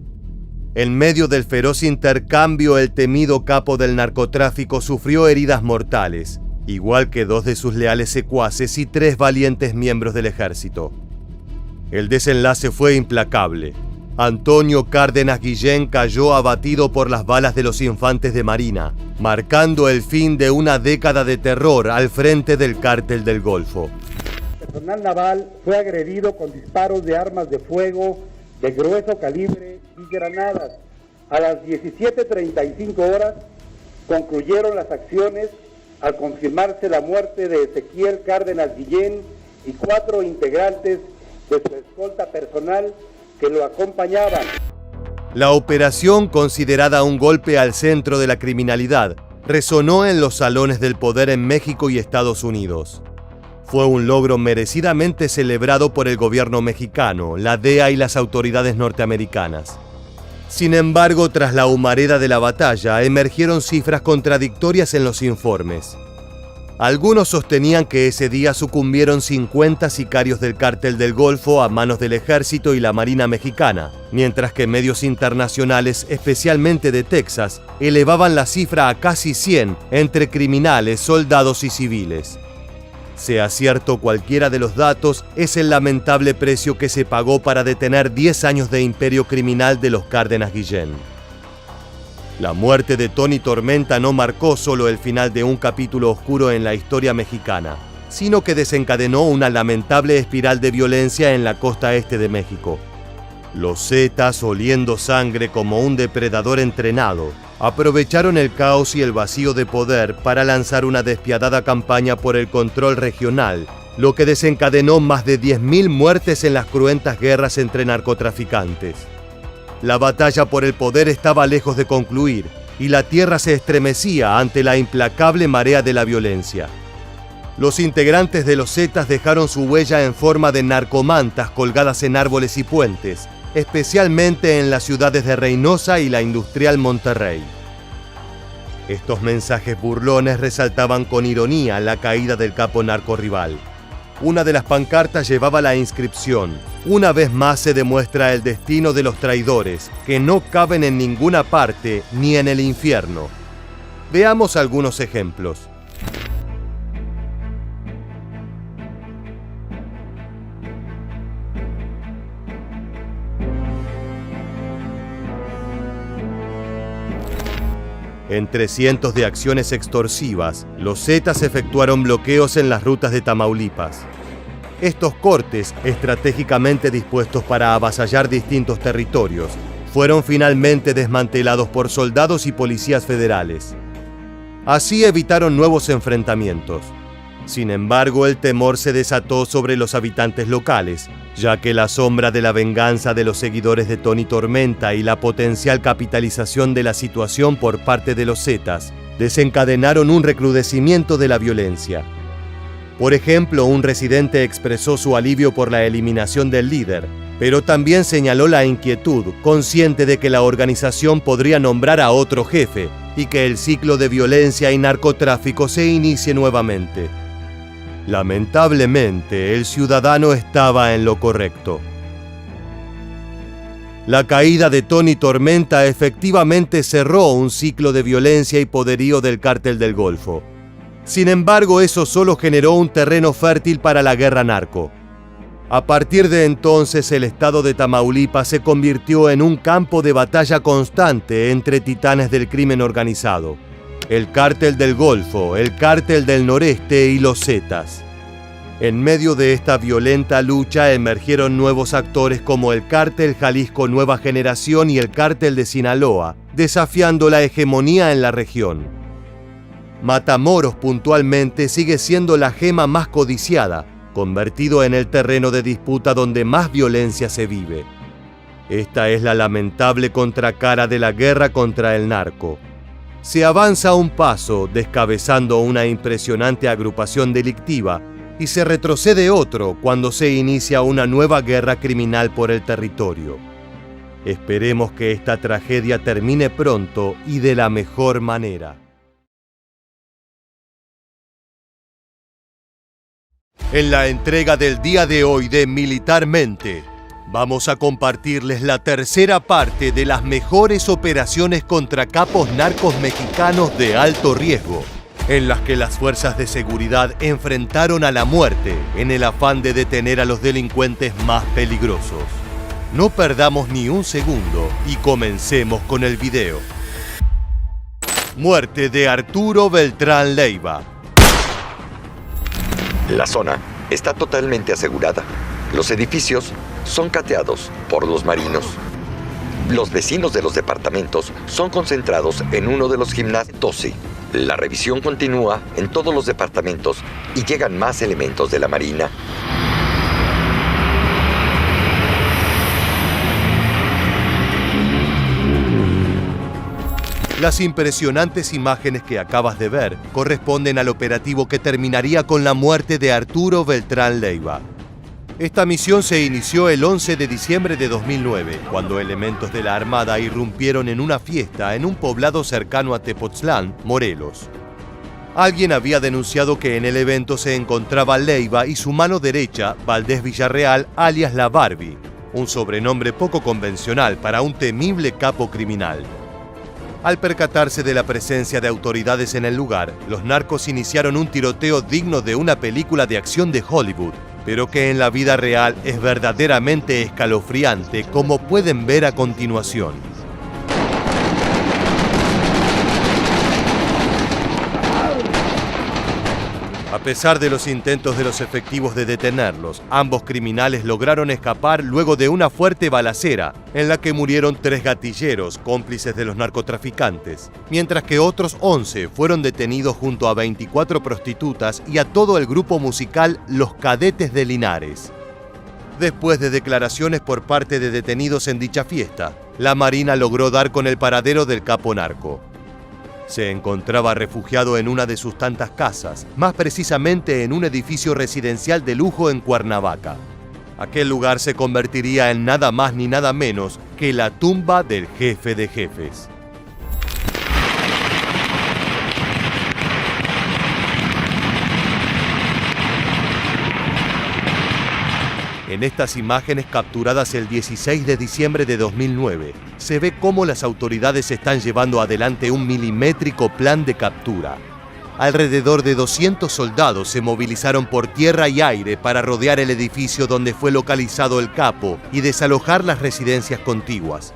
En medio del feroz intercambio, el temido capo del narcotráfico sufrió heridas mortales, igual que 2 de sus leales secuaces y 3 valientes miembros del ejército. El desenlace fue implacable. Antonio Cárdenas Guillén cayó abatido por las balas de los infantes de Marina, marcando el fin de una década de terror al frente del Cártel del Golfo. El personal naval fue agredido con disparos de armas de fuego de grueso calibre y granadas. A las 17:35 horas concluyeron las acciones al confirmarse la muerte de Ezequiel Cárdenas Guillén y 4 integrantes de su escolta personal que lo acompañaban. La operación, considerada un golpe al centro de la criminalidad, resonó en los salones del poder en México y Estados Unidos. Fue un logro merecidamente celebrado por el gobierno mexicano, la DEA y las autoridades norteamericanas. Sin embargo, tras la humareda de la batalla, emergieron cifras contradictorias en los informes. Algunos sostenían que ese día sucumbieron 50 sicarios del Cártel del Golfo a manos del Ejército y la Marina Mexicana, mientras que medios internacionales, especialmente de Texas, elevaban la cifra a casi 100 entre criminales, soldados y civiles. Sea cierto cualquiera de los datos, es el lamentable precio que se pagó para detener 10 años de imperio criminal de los Cárdenas Guillén. La muerte de Tony Tormenta no marcó solo el final de un capítulo oscuro en la historia mexicana, sino que desencadenó una lamentable espiral de violencia en la costa este de México. Los Zetas, oliendo sangre como un depredador entrenado, aprovecharon el caos y el vacío de poder para lanzar una despiadada campaña por el control regional, lo que desencadenó más de 10.000 muertes en las cruentas guerras entre narcotraficantes. La batalla por el poder estaba lejos de concluir y la tierra se estremecía ante la implacable marea de la violencia. Los integrantes de los Zetas dejaron su huella en forma de narcomantas colgadas en árboles y puentes, especialmente en las ciudades de Reynosa y la industrial Monterrey. Estos mensajes burlones resaltaban con ironía la caída del capo narcorrival. Una de las pancartas llevaba la inscripción: "Una vez más se demuestra el destino de los traidores, que no caben en ninguna parte ni en el infierno". Veamos algunos ejemplos. Entre cientos de acciones extorsivas, los Zetas efectuaron bloqueos en las rutas de Tamaulipas. Estos cortes, estratégicamente dispuestos para avasallar distintos territorios, fueron finalmente desmantelados por soldados y policías federales. Así evitaron nuevos enfrentamientos. Sin embargo, el temor se desató sobre los habitantes locales, ya que la sombra de la venganza de los seguidores de Tony Tormenta y la potencial capitalización de la situación por parte de los Zetas desencadenaron un recrudecimiento de la violencia. Por ejemplo, un residente expresó su alivio por la eliminación del líder, pero también señaló la inquietud, consciente de que la organización podría nombrar a otro jefe y que el ciclo de violencia y narcotráfico se inicie nuevamente. Lamentablemente, el ciudadano estaba en lo correcto. La caída de Tony Tormenta efectivamente cerró un ciclo de violencia y poderío del Cártel del Golfo. Sin embargo, eso solo generó un terreno fértil para la guerra narco. A partir de entonces, el estado de Tamaulipas se convirtió en un campo de batalla constante entre titanes del crimen organizado: el Cártel del Golfo, el Cártel del Noreste y los Zetas. En medio de esta violenta lucha emergieron nuevos actores como el Cártel Jalisco Nueva Generación y el Cártel de Sinaloa, desafiando la hegemonía en la región. Matamoros puntualmente sigue siendo la gema más codiciada, convertido en el terreno de disputa donde más violencia se vive. Esta es la lamentable contracara de la guerra contra el narco. Se avanza un paso descabezando una impresionante agrupación delictiva y se retrocede otro cuando se inicia una nueva guerra criminal por el territorio. Esperemos que esta tragedia termine pronto y de la mejor manera. En la entrega del día de hoy de Militarmente, vamos a compartirles la tercera parte de las mejores operaciones contra capos narcos mexicanos de alto riesgo, en las que las fuerzas de seguridad enfrentaron a la muerte en el afán de detener a los delincuentes más peligrosos. No perdamos ni un segundo y comencemos con el video. Muerte de Arturo Beltrán Leiva. La zona está totalmente asegurada. Los edificios son cateados por los marinos. Los vecinos de los departamentos son concentrados en uno de los gimnasios 12. La revisión continúa en todos los departamentos y llegan más elementos de la Marina. Las impresionantes imágenes que acabas de ver corresponden al operativo que terminaría con la muerte de Arturo Beltrán Leiva. Esta misión se inició el 11 de diciembre de 2009, cuando elementos de la Armada irrumpieron en una fiesta en un poblado cercano a Tepoztlán, Morelos. Alguien había denunciado que en el evento se encontraba Leiva y su mano derecha, Valdés Villarreal, alias La Barbie, un sobrenombre poco convencional para un temible capo criminal. Al percatarse de la presencia de autoridades en el lugar, los narcos iniciaron un tiroteo digno de una película de acción de Hollywood, pero que en la vida real es verdaderamente escalofriante, como pueden ver a continuación. A pesar de los intentos de los efectivos de detenerlos, ambos criminales lograron escapar luego de una fuerte balacera, en la que murieron 3 gatilleros, cómplices de los narcotraficantes, mientras que otros 11 fueron detenidos junto a 24 prostitutas y a todo el grupo musical Los Cadetes de Linares. Después de declaraciones por parte de detenidos en dicha fiesta, la Marina logró dar con el paradero del capo narco. Se encontraba refugiado en una de sus tantas casas, más precisamente en un edificio residencial de lujo en Cuernavaca. Aquel lugar se convertiría en nada más ni nada menos que la tumba del jefe de jefes. En estas imágenes capturadas el 16 de diciembre de 2009, se ve cómo las autoridades están llevando adelante un milimétrico plan de captura. Alrededor de 200 soldados se movilizaron por tierra y aire para rodear el edificio donde fue localizado el capo y desalojar las residencias contiguas.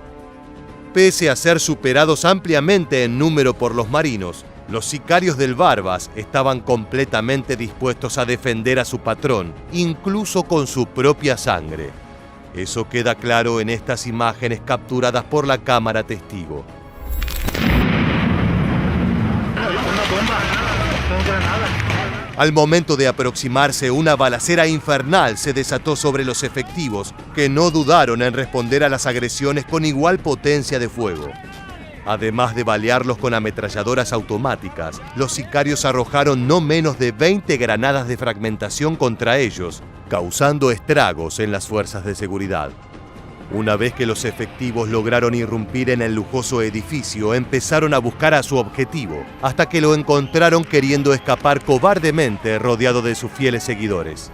Pese a ser superados ampliamente en número por los marinos, los sicarios del Barbas estaban completamente dispuestos a defender a su patrón, incluso con su propia sangre. Eso queda claro en estas imágenes capturadas por la cámara testigo. Al momento de aproximarse, una balacera infernal se desató sobre los efectivos, que no dudaron en responder a las agresiones con igual potencia de fuego. Además de balearlos con ametralladoras automáticas, los sicarios arrojaron no menos de 20 granadas de fragmentación contra ellos, causando estragos en las fuerzas de seguridad. Una vez que los efectivos lograron irrumpir en el lujoso edificio, empezaron a buscar a su objetivo, hasta que lo encontraron queriendo escapar cobardemente rodeado de sus fieles seguidores.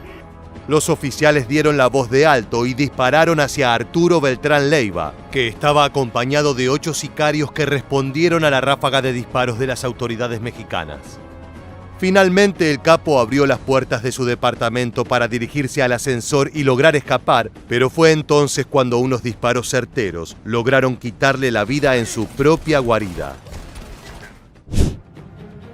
Los oficiales dieron la voz de alto y dispararon hacia Arturo Beltrán Leiva, que estaba acompañado de 8 sicarios que respondieron a la ráfaga de disparos de las autoridades mexicanas. Finalmente el capo abrió las puertas de su departamento para dirigirse al ascensor y lograr escapar, pero fue entonces cuando unos disparos certeros lograron quitarle la vida en su propia guarida.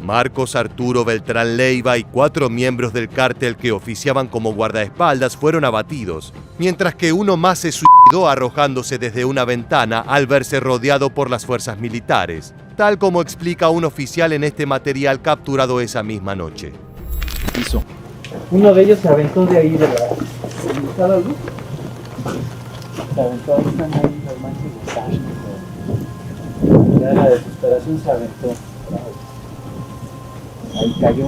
Marcos Arturo Beltrán Leiva y 4 miembros del cártel que oficiaban como guardaespaldas fueron abatidos, mientras que uno más se suicidó arrojándose desde una ventana al verse rodeado por las fuerzas militares, tal como explica un oficial en este material capturado esa misma noche. Uno de ellos se aventó de ahí de la... ¿Está la luz? Se aventó, ahí están ahí los manches de sangre. Ya de la desesperación se aventó. Ahí cayó.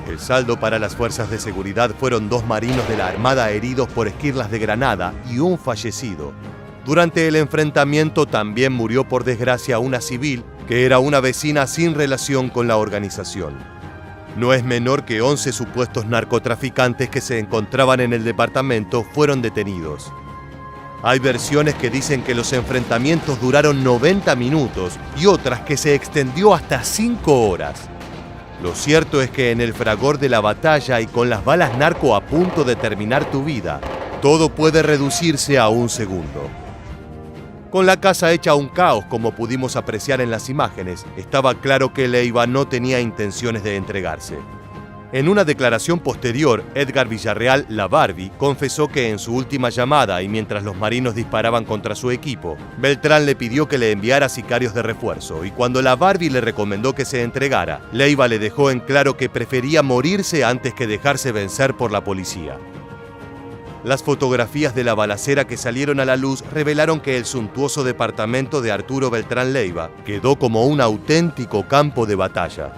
El saldo para las fuerzas de seguridad fueron 2 marinos de la Armada heridos por esquirlas de granada y un fallecido. Durante el enfrentamiento también murió por desgracia una civil, que era una vecina sin relación con la organización. No es menor que 11 supuestos narcotraficantes que se encontraban en el departamento fueron detenidos. Hay versiones que dicen que los enfrentamientos duraron 90 minutos y otras que se extendió hasta 5 horas. Lo cierto es que en el fragor de la batalla y con las balas narco a punto de terminar tu vida, todo puede reducirse a un segundo. Con la casa hecha un caos, como pudimos apreciar en las imágenes, estaba claro que Leiva no tenía intenciones de entregarse. En una declaración posterior, Edgar Villarreal, La Barbie, confesó que en su última llamada y mientras los marinos disparaban contra su equipo, Beltrán le pidió que le enviara sicarios de refuerzo y cuando La Barbie le recomendó que se entregara, Leiva le dejó en claro que prefería morirse antes que dejarse vencer por la policía. Las fotografías de la balacera que salieron a la luz revelaron que el suntuoso departamento de Arturo Beltrán Leiva quedó como un auténtico campo de batalla.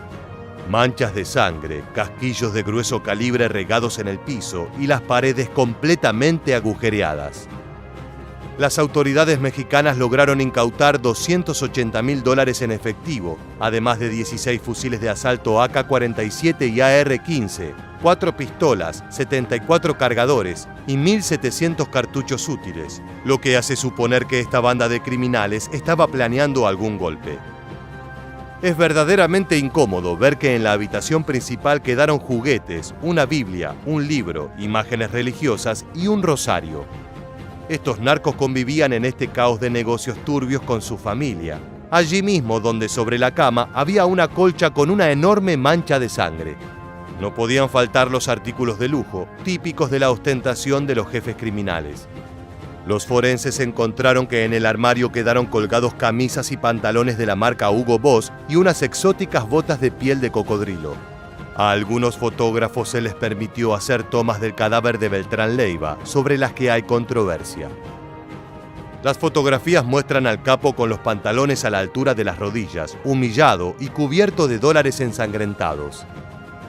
Manchas de sangre, casquillos de grueso calibre regados en el piso y las paredes completamente agujereadas. Las autoridades mexicanas lograron incautar $280,000 en efectivo, además de 16 fusiles de asalto AK-47 y AR-15, 4 pistolas, 74 cargadores y 1.700 cartuchos útiles, lo que hace suponer que esta banda de criminales estaba planeando algún golpe. Es verdaderamente incómodo ver que en la habitación principal quedaron juguetes, una Biblia, un libro, imágenes religiosas y un rosario. Estos narcos convivían en este caos de negocios turbios con su familia, allí mismo donde sobre la cama había una colcha con una enorme mancha de sangre. No podían faltar los artículos de lujo, típicos de la ostentación de los jefes criminales. Los forenses encontraron que en el armario quedaron colgados camisas y pantalones de la marca Hugo Boss y unas exóticas botas de piel de cocodrilo. A algunos fotógrafos se les permitió hacer tomas del cadáver de Beltrán Leiva, sobre las que hay controversia. Las fotografías muestran al capo con los pantalones a la altura de las rodillas, humillado y cubierto de dólares ensangrentados.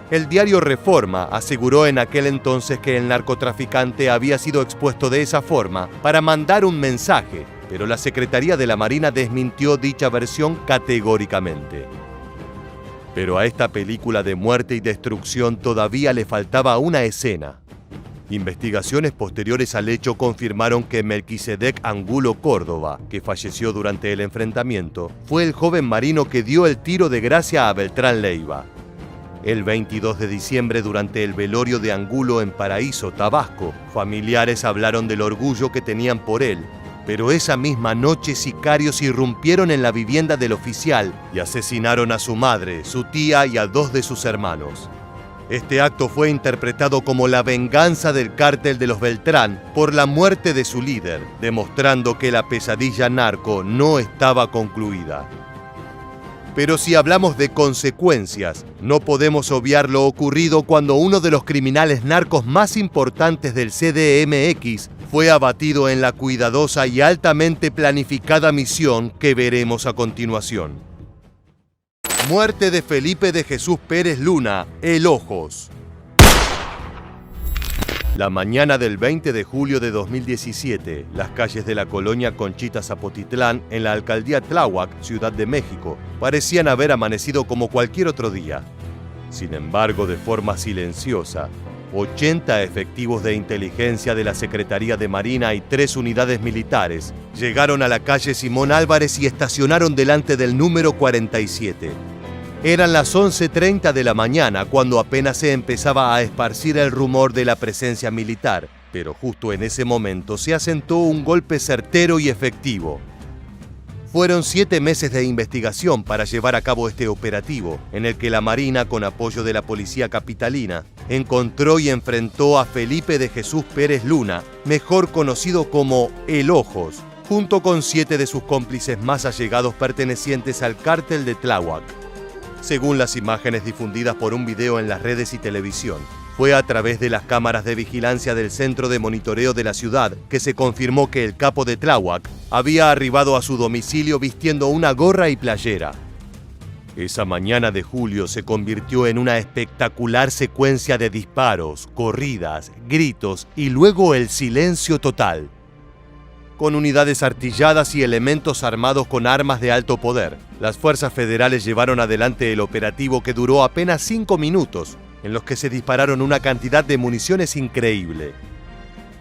El diario Reforma aseguró en aquel entonces que el narcotraficante había sido expuesto de esa forma para mandar un mensaje, pero la Secretaría de la Marina desmintió dicha versión categóricamente. Pero a esta película de muerte y destrucción todavía le faltaba una escena. Investigaciones posteriores al hecho confirmaron que Melquisedec Angulo Córdoba, que falleció durante el enfrentamiento, fue el joven marino que dio el tiro de gracia a Beltrán Leiva. El 22 de diciembre, durante el velorio de Angulo en Paraíso, Tabasco, familiares hablaron del orgullo que tenían por él, pero esa misma noche sicarios irrumpieron en la vivienda del oficial y asesinaron a su madre, su tía y a 2 de sus hermanos. Este acto fue interpretado como la venganza del cártel de los Beltrán por la muerte de su líder, demostrando que la pesadilla narco no estaba concluida. Pero si hablamos de consecuencias, no podemos obviar lo ocurrido cuando uno de los criminales narcos más importantes del CDMX fue abatido en la cuidadosa y altamente planificada misión que veremos a continuación. Muerte de Felipe de Jesús Pérez Luna, el Ojos. La mañana del 20 de julio de 2017, las calles de la colonia Conchita Zapotitlán, en la alcaldía Tláhuac, Ciudad de México, parecían haber amanecido como cualquier otro día. Sin embargo, de forma silenciosa, 80 efectivos de inteligencia de la Secretaría de Marina y 3 unidades militares llegaron a la calle Simón Álvarez y estacionaron delante del número 47. Eran las 11:30 de la mañana cuando apenas se empezaba a esparcir el rumor de la presencia militar, pero justo en ese momento se asentó un golpe certero y efectivo. Fueron 7 meses de investigación para llevar a cabo este operativo, en el que la Marina, con apoyo de la Policía Capitalina, encontró y enfrentó a Felipe de Jesús Pérez Luna, mejor conocido como El Ojos, junto con 7 de sus cómplices más allegados pertenecientes al cártel de Tláhuac. Según las imágenes difundidas por un video en las redes y televisión, fue a través de las cámaras de vigilancia del Centro de Monitoreo de la ciudad que se confirmó que el capo de Tláhuac había arribado a su domicilio vistiendo una gorra y playera. Esa mañana de julio se convirtió en una espectacular secuencia de disparos, corridas, gritos y luego el silencio total. Con unidades artilladas y elementos armados con armas de alto poder, las fuerzas federales llevaron adelante el operativo que duró apenas 5 minutos, en los que se dispararon una cantidad de municiones increíble.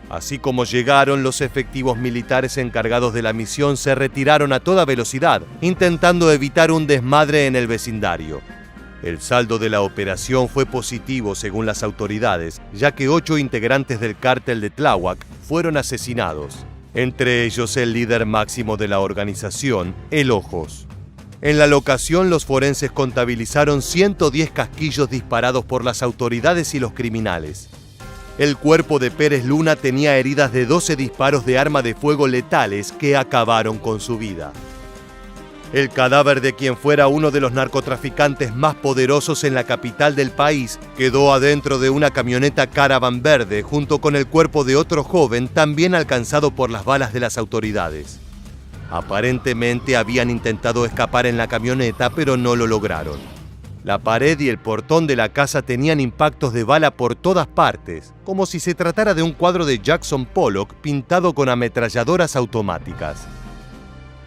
Así como llegaron, los efectivos militares encargados de la misión se retiraron a toda velocidad, intentando evitar un desmadre en el vecindario. El saldo de la operación fue positivo según las autoridades, ya que 8 integrantes del cártel de Tláhuac fueron asesinados, entre ellos el líder máximo de la organización, El Ojos. En la locación, los forenses contabilizaron 110 casquillos disparados por las autoridades y los criminales. El cuerpo de Pérez Luna tenía heridas de 12 disparos de arma de fuego letales que acabaron con su vida. El cadáver de quien fuera uno de los narcotraficantes más poderosos en la capital del país quedó adentro de una camioneta Caravan verde junto con el cuerpo de otro joven también alcanzado por las balas de las autoridades. Aparentemente habían intentado escapar en la camioneta, pero no lo lograron. La pared y el portón de la casa tenían impactos de bala por todas partes, como si se tratara de un cuadro de Jackson Pollock pintado con ametralladoras automáticas.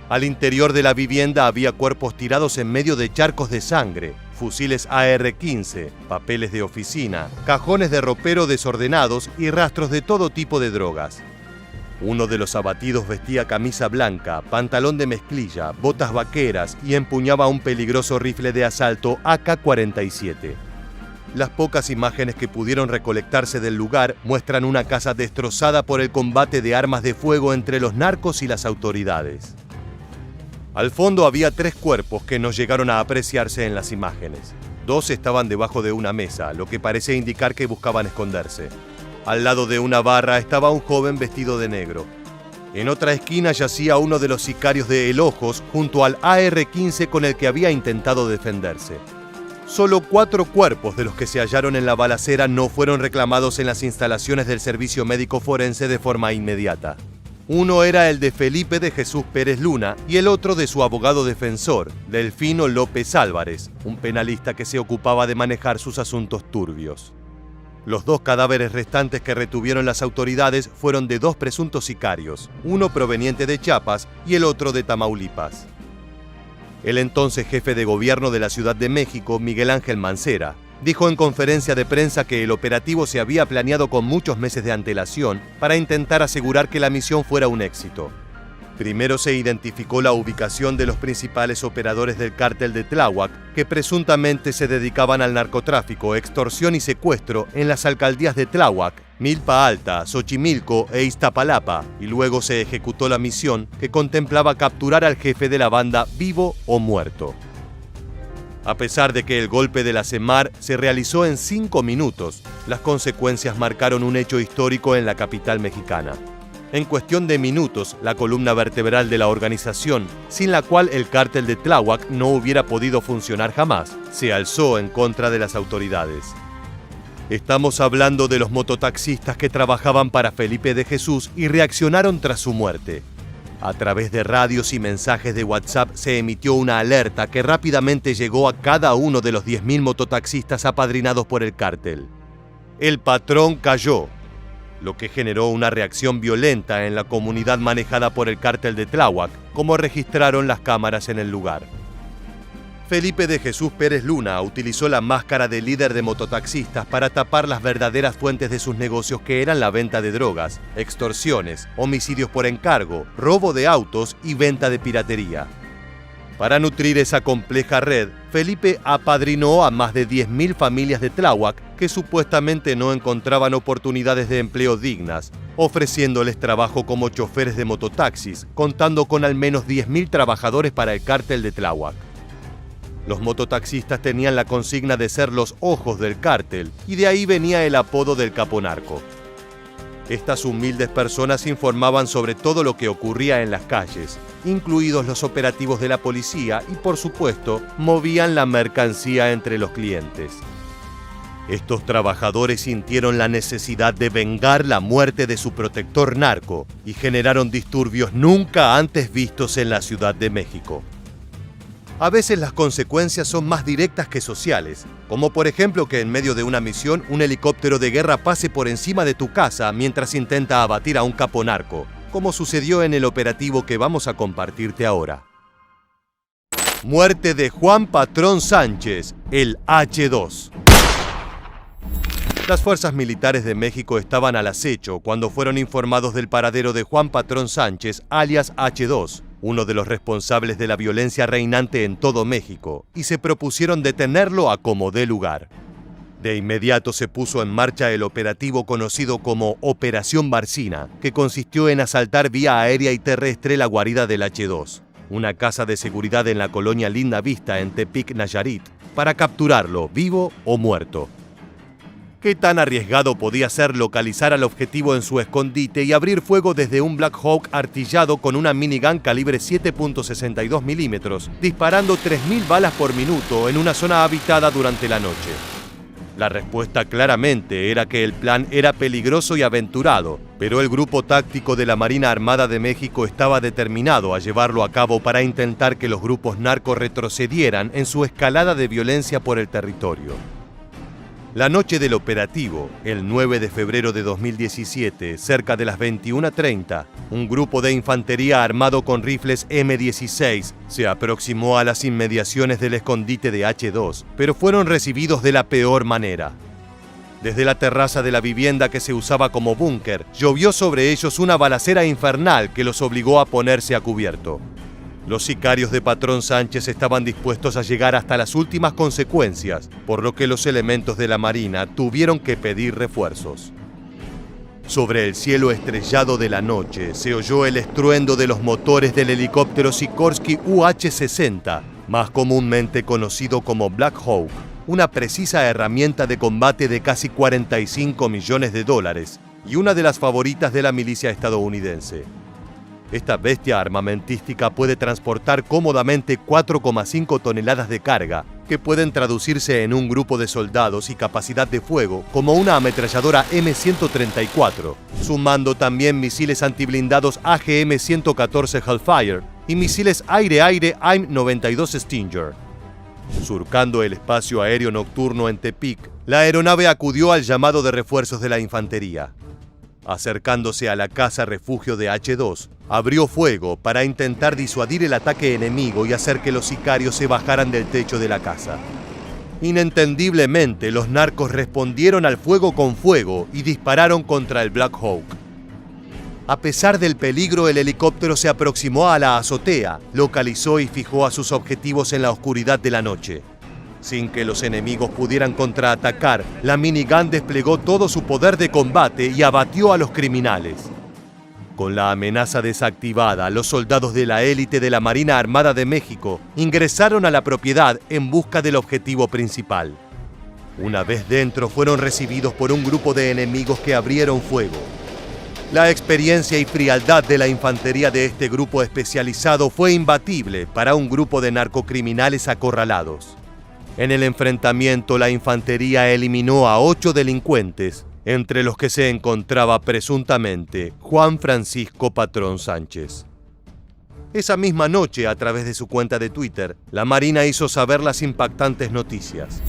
Al interior de la vivienda había cuerpos tirados en medio de charcos de sangre, fusiles AR-15, papeles de oficina, cajones de ropero desordenados y rastros de todo tipo de drogas. Uno de los abatidos vestía camisa blanca, pantalón de mezclilla, botas vaqueras y empuñaba un peligroso rifle de asalto AK-47. Las pocas imágenes que pudieron recolectarse del lugar muestran una casa destrozada por el combate de armas de fuego entre los narcos y las autoridades. Al fondo había 3 cuerpos que no llegaron a apreciarse en las imágenes. 2 estaban debajo de una mesa, lo que parece indicar que buscaban esconderse. Al lado de una barra estaba un joven vestido de negro. En otra esquina yacía uno de los sicarios de El Ojos junto al AR-15 con el que había intentado defenderse. Solo 4 cuerpos de los que se hallaron en la balacera no fueron reclamados en las instalaciones del Servicio Médico Forense de forma inmediata. Uno era el de Felipe de Jesús Pérez Luna y el otro de su abogado defensor, Delfino López Álvarez, un penalista que se ocupaba de manejar sus asuntos turbios. Los 2 cadáveres restantes que retuvieron las autoridades fueron de 2 presuntos sicarios, uno proveniente de Chiapas y el otro de Tamaulipas. El entonces jefe de gobierno de la Ciudad de México, Miguel Ángel Mancera, dijo en conferencia de prensa que el operativo se había planeado con muchos meses de antelación para intentar asegurar que la misión fuera un éxito. Primero se identificó la ubicación de los principales operadores del cártel de Tláhuac, que presuntamente se dedicaban al narcotráfico, extorsión y secuestro en las alcaldías de Tláhuac, Milpa Alta, Xochimilco e Iztapalapa, y luego se ejecutó la misión que contemplaba capturar al jefe de la banda vivo o muerto. A pesar de que el golpe de la CEMAR se realizó en 5 minutos, las consecuencias marcaron un hecho histórico en la capital mexicana. En cuestión de minutos, la columna vertebral de la organización, sin la cual el cártel de Tláhuac no hubiera podido funcionar jamás, se alzó en contra de las autoridades. Estamos hablando de los mototaxistas que trabajaban para Felipe de Jesús y reaccionaron tras su muerte. A través de radios y mensajes de WhatsApp se emitió una alerta que rápidamente llegó a cada uno de los 10.000 mototaxistas apadrinados por el cártel. El patrón cayó, lo que generó una reacción violenta en la comunidad manejada por el cártel de Tláhuac, como registraron las cámaras en el lugar. Felipe de Jesús Pérez Luna utilizó la máscara de líder de mototaxistas para tapar las verdaderas fuentes de sus negocios, que eran la venta de drogas, extorsiones, homicidios por encargo, robo de autos y venta de piratería. Para nutrir esa compleja red, Felipe apadrinó a más de 10.000 familias de Tláhuac que supuestamente no encontraban oportunidades de empleo dignas, ofreciéndoles trabajo como choferes de mototaxis, contando con al menos 10.000 trabajadores para el cártel de Tláhuac. Los mototaxistas tenían la consigna de ser los ojos del cártel, y de ahí venía el apodo del caponarco. Estas humildes personas informaban sobre todo lo que ocurría en las calles, incluidos los operativos de la policía, y por supuesto, movían la mercancía entre los clientes. Estos trabajadores sintieron la necesidad de vengar la muerte de su protector narco y generaron disturbios nunca antes vistos en la Ciudad de México. A veces las consecuencias son más directas que sociales, como por ejemplo que en medio de una misión un helicóptero de guerra pase por encima de tu casa mientras intenta abatir a un caponarco, como sucedió en el operativo que vamos a compartirte ahora. Muerte de Juan Patrón Sánchez, el H2. Las fuerzas militares de México estaban al acecho cuando fueron informados del paradero de Juan Patrón Sánchez, alias H2, uno de los responsables de la violencia reinante en todo México, y se propusieron detenerlo a como dé lugar. De inmediato se puso en marcha el operativo conocido como Operación Barcina, que consistió en asaltar vía aérea y terrestre la guarida del H2, una casa de seguridad en la colonia Linda Vista en Tepic, Nayarit, para capturarlo vivo o muerto. ¿Qué tan arriesgado podía ser localizar al objetivo en su escondite y abrir fuego desde un Black Hawk artillado con una minigun calibre 7.62 milímetros, disparando 3.000 balas por minuto en una zona habitada durante la noche? La respuesta claramente era que el plan era peligroso y aventurado, pero el grupo táctico de la Marina Armada de México estaba determinado a llevarlo a cabo para intentar que los grupos narcos retrocedieran en su escalada de violencia por el territorio. La noche del operativo, el 9 de febrero de 2017, cerca de las 21:30, un grupo de infantería armado con rifles M16 se aproximó a las inmediaciones del escondite de H2, pero fueron recibidos de la peor manera. Desde la terraza de la vivienda que se usaba como búnker, llovió sobre ellos una balacera infernal que los obligó a ponerse a cubierto. Los sicarios de Patrón Sánchez estaban dispuestos a llegar hasta las últimas consecuencias, por lo que los elementos de la Marina tuvieron que pedir refuerzos. Sobre el cielo estrellado de la noche se oyó el estruendo de los motores del helicóptero Sikorsky UH-60, más comúnmente conocido como Black Hawk, una precisa herramienta de combate de casi $45 millones y una de las favoritas de la milicia estadounidense. Esta bestia armamentística puede transportar cómodamente 4,5 toneladas de carga, que pueden traducirse en un grupo de soldados y capacidad de fuego como una ametralladora M134, sumando también misiles antiblindados AGM-114 Hellfire y misiles aire-aire AIM-92 Stinger. Surcando el espacio aéreo nocturno en Tepic, la aeronave acudió al llamado de refuerzos de la infantería. Acercándose a la casa refugio de H2, abrió fuego para intentar disuadir el ataque enemigo y hacer que los sicarios se bajaran del techo de la casa. Inentendiblemente, los narcos respondieron al fuego con fuego y dispararon contra el Black Hawk. A pesar del peligro, el helicóptero se aproximó a la azotea, localizó y fijó a sus objetivos en la oscuridad de la noche. Sin que los enemigos pudieran contraatacar, la minigun desplegó todo su poder de combate y abatió a los criminales. Con la amenaza desactivada, los soldados de la élite de la Marina Armada de México ingresaron a la propiedad en busca del objetivo principal. Una vez dentro, fueron recibidos por un grupo de enemigos que abrieron fuego. La experiencia y frialdad de la infantería de este grupo especializado fue imbatible para un grupo de narcocriminales acorralados. En el enfrentamiento, la infantería eliminó a 8 delincuentes, entre los que se encontraba presuntamente Juan Francisco Patrón Sánchez. Esa misma noche, a través de su cuenta de Twitter, la Marina hizo saber las impactantes noticias.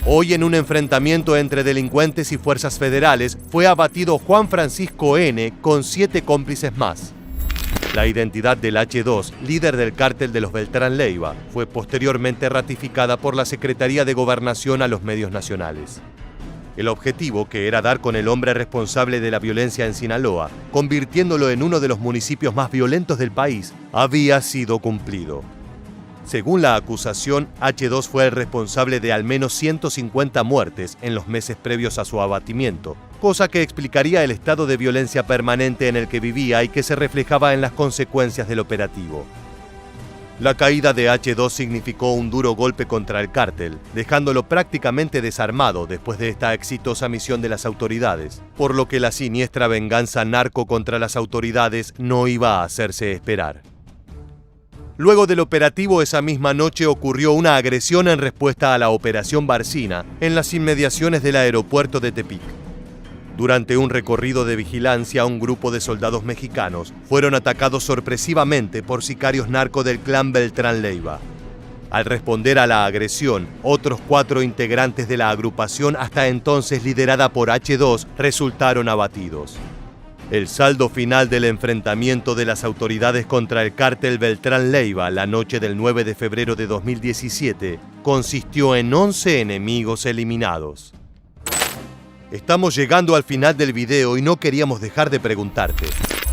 Hoy, en un enfrentamiento entre delincuentes y fuerzas federales, fue abatido Juan Francisco N. con 7 cómplices más. La identidad del H2, líder del cártel de los Beltrán Leiva, fue posteriormente ratificada por la Secretaría de Gobernación a los medios nacionales. El objetivo, que era dar con el hombre responsable de la violencia en Sinaloa, convirtiéndolo en uno de los municipios más violentos del país, había sido cumplido. Según la acusación, H2 fue el responsable de al menos 150 muertes en los meses previos a su abatimiento, cosa que explicaría el estado de violencia permanente en el que vivía y que se reflejaba en las consecuencias del operativo. La caída de H2 significó un duro golpe contra el cártel, dejándolo prácticamente desarmado después de esta exitosa misión de las autoridades, por lo que la siniestra venganza narco contra las autoridades no iba a hacerse esperar. Luego del operativo, esa misma noche ocurrió una agresión en respuesta a la Operación Barcina en las inmediaciones del aeropuerto de Tepic. Durante un recorrido de vigilancia, un grupo de soldados mexicanos fueron atacados sorpresivamente por sicarios narco del clan Beltrán Leiva. Al responder a la agresión, otros 4 integrantes de la agrupación, hasta entonces liderada por H2, resultaron abatidos. El saldo final del enfrentamiento de las autoridades contra el cártel Beltrán Leiva la noche del 9 de febrero de 2017 consistió en 11 enemigos eliminados. Estamos llegando al final del video y no queríamos dejar de preguntarte,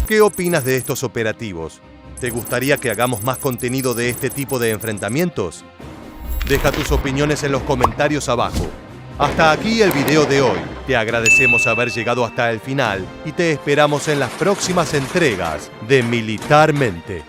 ¿qué opinas de estos operativos? ¿Te gustaría que hagamos más contenido de este tipo de enfrentamientos? Deja tus opiniones en los comentarios abajo. Hasta aquí el video de hoy. Te agradecemos haber llegado hasta el final y te esperamos en las próximas entregas de Militarmente.